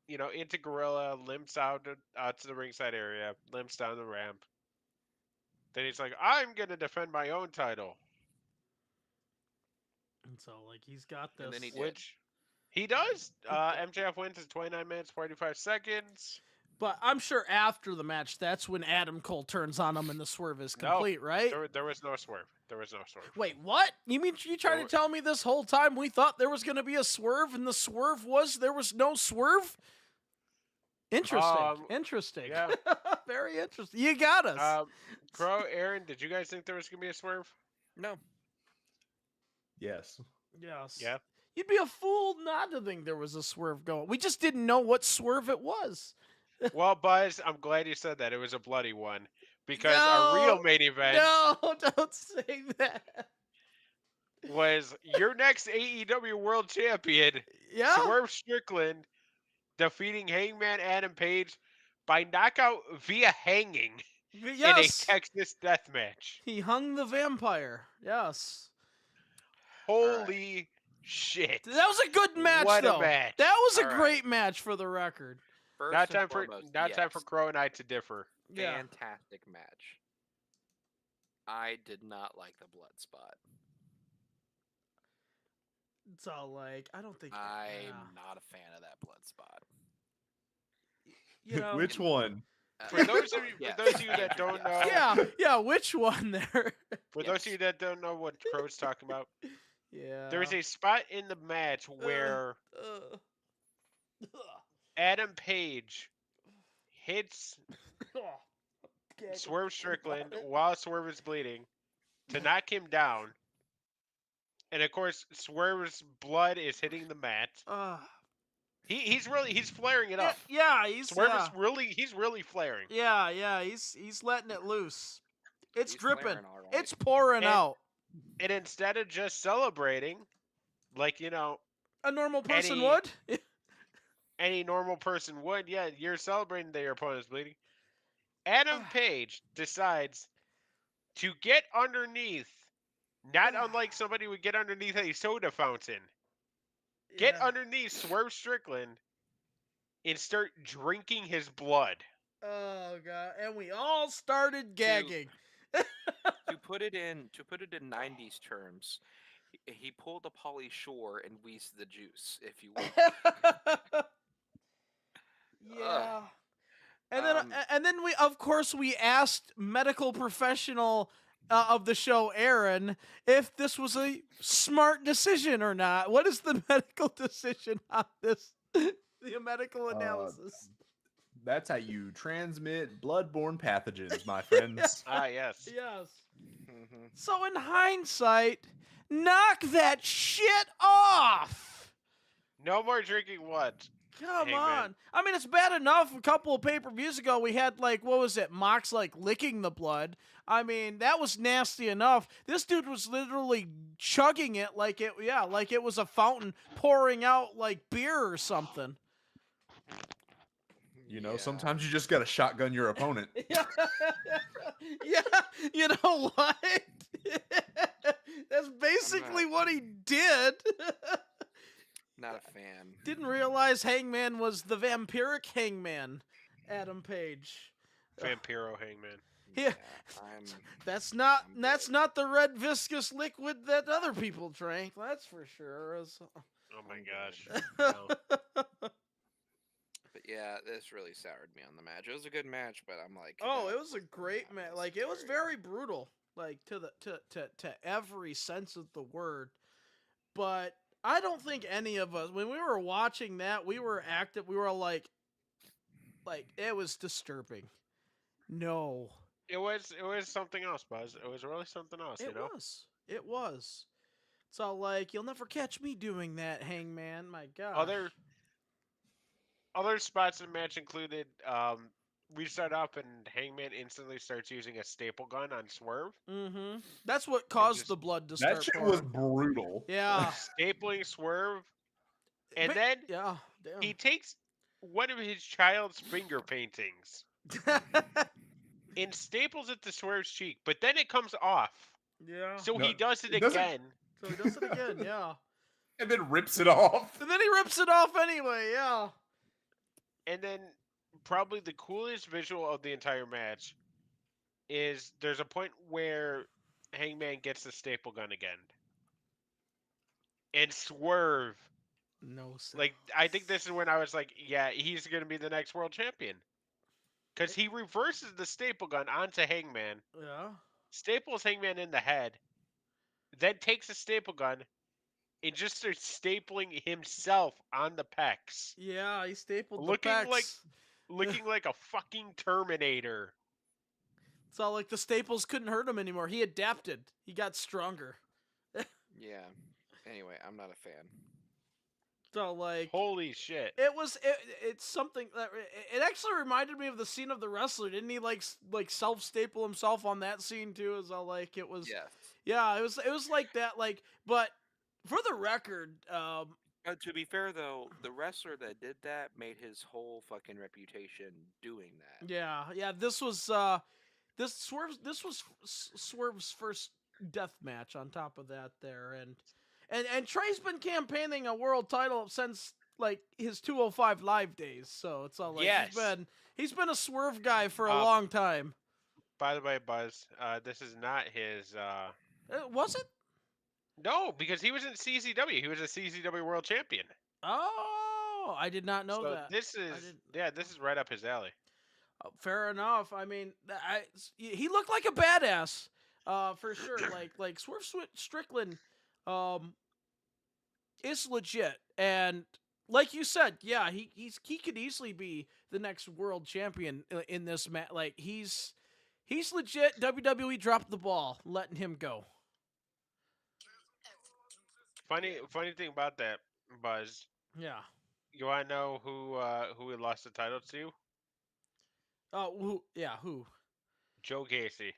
into Gorilla, limps out to the ringside area, limps down the ramp. Then he's like, "I'm gonna defend my own title," And so, like, he's got this. And then he did. which he does. does. MJF wins in 29 minutes 45 seconds. But I'm sure after the match, that's when Adam Cole turns on him and the swerve is No, complete, right? There was no swerve. There was no swerve. Wait, what? You mean you trying to tell me this whole time we thought there was going to be a swerve and the swerve was there was no swerve? Interesting. Interesting. yeah. Very interesting. You got us. Crow, Aaron, did you guys think there was gonna be a swerve? No. Yes. Yes. Yeah. You'd be a fool not to think there was a swerve going. We just didn't know what swerve it was. Well, Buzz, I'm glad you said that. It was a bloody one because our real main event No, don't say that. was your next AEW World Champion, Yeah. Swerve Strickland, defeating Hangman Adam Page by knockout via hanging in a Yes. Texas death match. He hung the vampire. Yes. Holy shit! That was a good match, What though. a match! That was a All right. great match for the record. First Not and time for foremost, time for yes, Crow and I to differ. Yeah. fantastic match. I did not like the blood spot. It's all like, I don't think. I'm not a fan of that blood spot. You know. Which one? For those of you, Yes. for those of you that don't know, Yeah, which one there? for those of you that don't know what Crow's talking about, Yeah. there's a spot in the match where Uh, Adam Page hits okay. Swerve Strickland while Swerve is bleeding to knock him down, and of course Swerve's blood is hitting the mat. He's flaring it up. Yeah, he's Swerve is really flaring. Yeah, he's letting it loose. It's He's dripping. flaring all right. It's pouring And- out. And instead of just celebrating, like A normal person Any- would. any normal person would, yeah, you're celebrating that your opponent's bleeding. Adam Page decides to get underneath, not unlike somebody would get underneath a soda fountain. Get Yeah. underneath Swerve Strickland and start drinking his blood. Oh god, and we all started gagging. To put it in 90s terms, he pulled a Pauly Shore and wheezed the juice, if you will. Yeah. Um, And then we asked medical professional of the show, Aaron, if this was a smart decision or not. What is the medical decision on this? The medical analysis. That's how you transmit bloodborne pathogens, my friends. Ah, yes. Yes. mhm. So in hindsight, knock that shit off. No more drinking what? Come Hangman. on. I mean, it's bad enough. A couple of pay-per-views ago, we had, like, what was it? Mox, like, licking the blood. I mean, that was nasty enough. This dude was literally chugging it like it was a fountain pouring out, like, beer or something. You know, Yeah. sometimes you just gotta shotgun your opponent. Yeah, you know what? That's basically what he did. Not a fan. Didn't realize Hangman was the vampiric Hangman, Adam Page. Vampiro Hangman. Yeah. I'm That's I'm not the red viscous liquid that other people drank. That's for sure. Oh my gosh. No. But yeah, this really soured me on the match. It was a good match, but I'm like, Oh, that it was a was great not match. Like, it was necessary. very brutal, like to every sense of the word. But I don't think any of us, when we were watching that, we were active. We were like it was disturbing. No, It was something else, Buzz. It was really something else, it you know? was. It was. It's all like, you'll never catch me doing that, Hangman. My God. Other spots in the match included we start off and Hangman instantly starts using a staple gun on Swerve. Mm-hmm. That's what And caused just the blood to That start shit pouring. was brutal. Yeah. stapling Swerve, and But- then yeah. he Damn. takes one of his child's finger paintings and staples it to Swerve's cheek, but then it comes off. yeah. So No, he does it it doesn't- again. So he does it again. Yeah. And then rips it off. And then he rips it off anyway. Yeah. And then probably the coolest visual of the entire match is there's a point where Hangman gets the staple gun again. And Swerve, No. Sir. like, I think this is when I was like, yeah, he's going to be the next world champion. Because he reverses the staple gun onto Hangman, Yeah. staples Hangman in the head, then takes a staple gun and just starts stapling himself on the pecs. Yeah. He stapled Looking the pecs. like looking like a fucking Terminator. It's all like the staples couldn't hurt him anymore. He adapted. He got stronger. Yeah. Anyway, I'm not a fan. So like. Holy shit. It's something that it actually reminded me of the scene of The Wrestler. Didn't he like self staple himself on that scene too? As all like it was. Yes. Yeah, it was like that. Like, but for the record, To be fair though, the wrestler that did that made his whole fucking reputation doing that. yeah, this was Swerve's first death match. On top of that, there and Trey's been campaigning a world title since like his 205 Live days. So it's all like Yes. he's been a Swerve guy for a Um, long time. By the way, Buzz, this is not his. Was it? No, because he was in CZW. He was a CZW World Champion. Oh, I did not know so that. this is this is right up his alley. Fair enough. I mean, he looked like a badass, for sure. Like Swerve Strickland, is legit, and like you said, yeah, he could easily be the next world champion in this match. Like he's legit. WWE dropped the ball, letting him go. Funny thing about that, Buzz. Yeah. You wanna know who he lost the title to? Oh, who? Joe Gacy.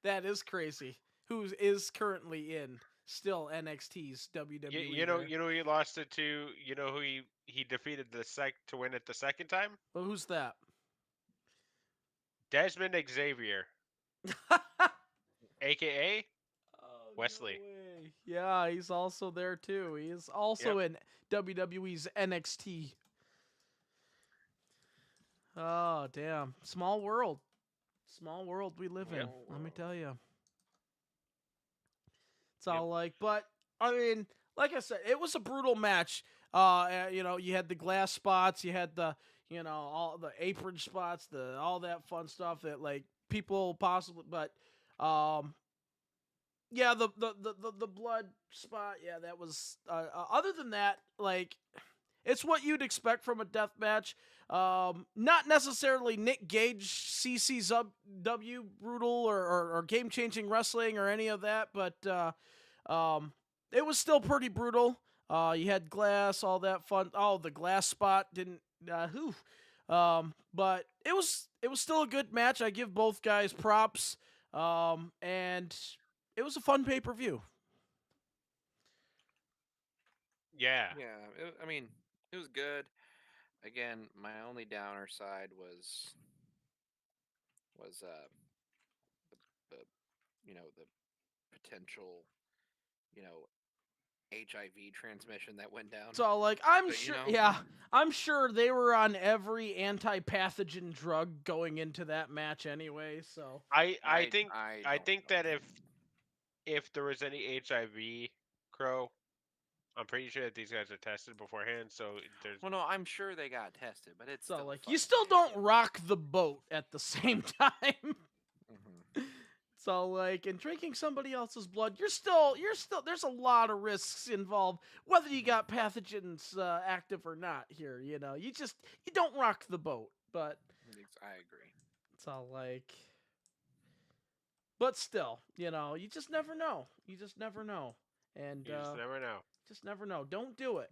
That is crazy. Who is currently in still NXT's WWE? You know who he lost it to. You know who he defeated to win it the second time. Well, who's that? Desmond Xavier, aka Wesley. No way. Yeah, he's also there too. He is also in WWE's NXT. Oh, damn. Small world. Small world we live in. Yep. Let me tell you. It's all like, but I mean, like I said, it was a brutal match. You had the glass spots, you had the, all the apron spots, all that fun stuff that like people possibly, but yeah, the blood spot, yeah, that was other than that, like it's what you'd expect from a death match. Not necessarily Nick Gage CCW brutal or game changing wrestling or any of that, but it was still pretty brutal. You had glass, all that fun. Oh, the glass spot didn't. But it was still a good match. I give both guys props. And it was a fun pay-per-view. Yeah. Yeah, I mean, it was good. Again, my only downer side was the the potential HIV transmission that went down. So like I'm sure they were on every anti-pathogen drug going into that match anyway, so I I think don't that know. if there was any HIV, Crow, I'm pretty sure that these guys are tested beforehand, so there's Well, no, I'm sure they got tested, but it's so still like fucking you still don't bullshit. rock the boat at the same time. Mhm. So like in drinking somebody else's blood, you're still there's a lot of risks involved whether you got pathogens active or not here, you don't rock the boat, but I agree. it's all like but still, you just never know. You just never know. And you just never know. just never know. Don't do it.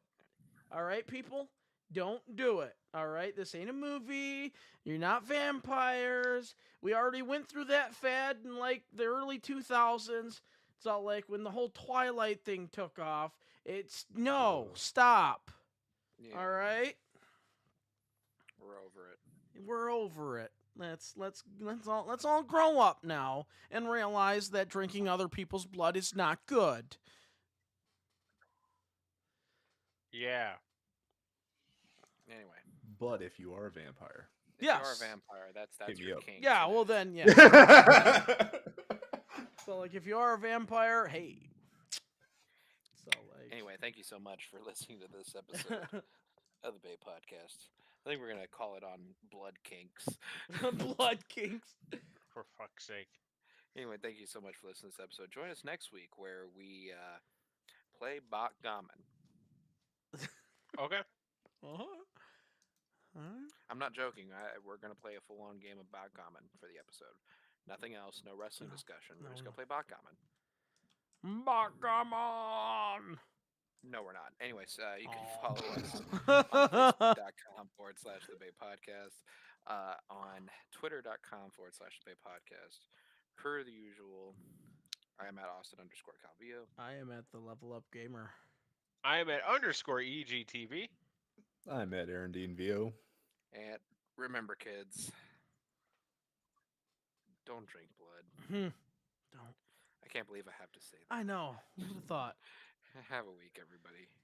All right, people? Don't do it. All right, this ain't a movie. You're not vampires. We already went through that fad in like the early 2000s. It's all like when the whole Twilight thing took off. It's no, Ugh. stop. Yeah, All right, we're over it. we're over it. Let's all grow up now and realize that drinking other people's blood is not good. Yeah. Anyway, But if you are a vampire, if you are a Yes. vampire, that's Hit me your up. king. Yeah, well today. then, yeah. So like, if you are a vampire, hey. So like. Anyway, thank you so much for listening to this episode of the Bay Podcast. I think we're gonna call it on Blood Kinks. Blood kinks. For fuck's sake. Anyway, thank you so much for listening to this episode. Join us next week where we play backgammon. Okay. Uh-huh. Huh? I'm not joking. We're gonna play a full-on game of backgammon for the episode. Nothing else. No wrestling discussion. We're just No. gonna play backgammon. Backgammon. No, we're not. Anyways, you can Aw. follow us on Facebook.com/The Bay Podcast, on Twitter.com/The Bay Podcast. Per the usual, I am at Austin_Calvillo. I am at the Level Up Gamer. I am at _EGTV. I'm at Aaron Dean VO. And remember, kids, don't drink blood. Don't. I can't believe I have to say that. I know. Who would have thought? Have a week, everybody.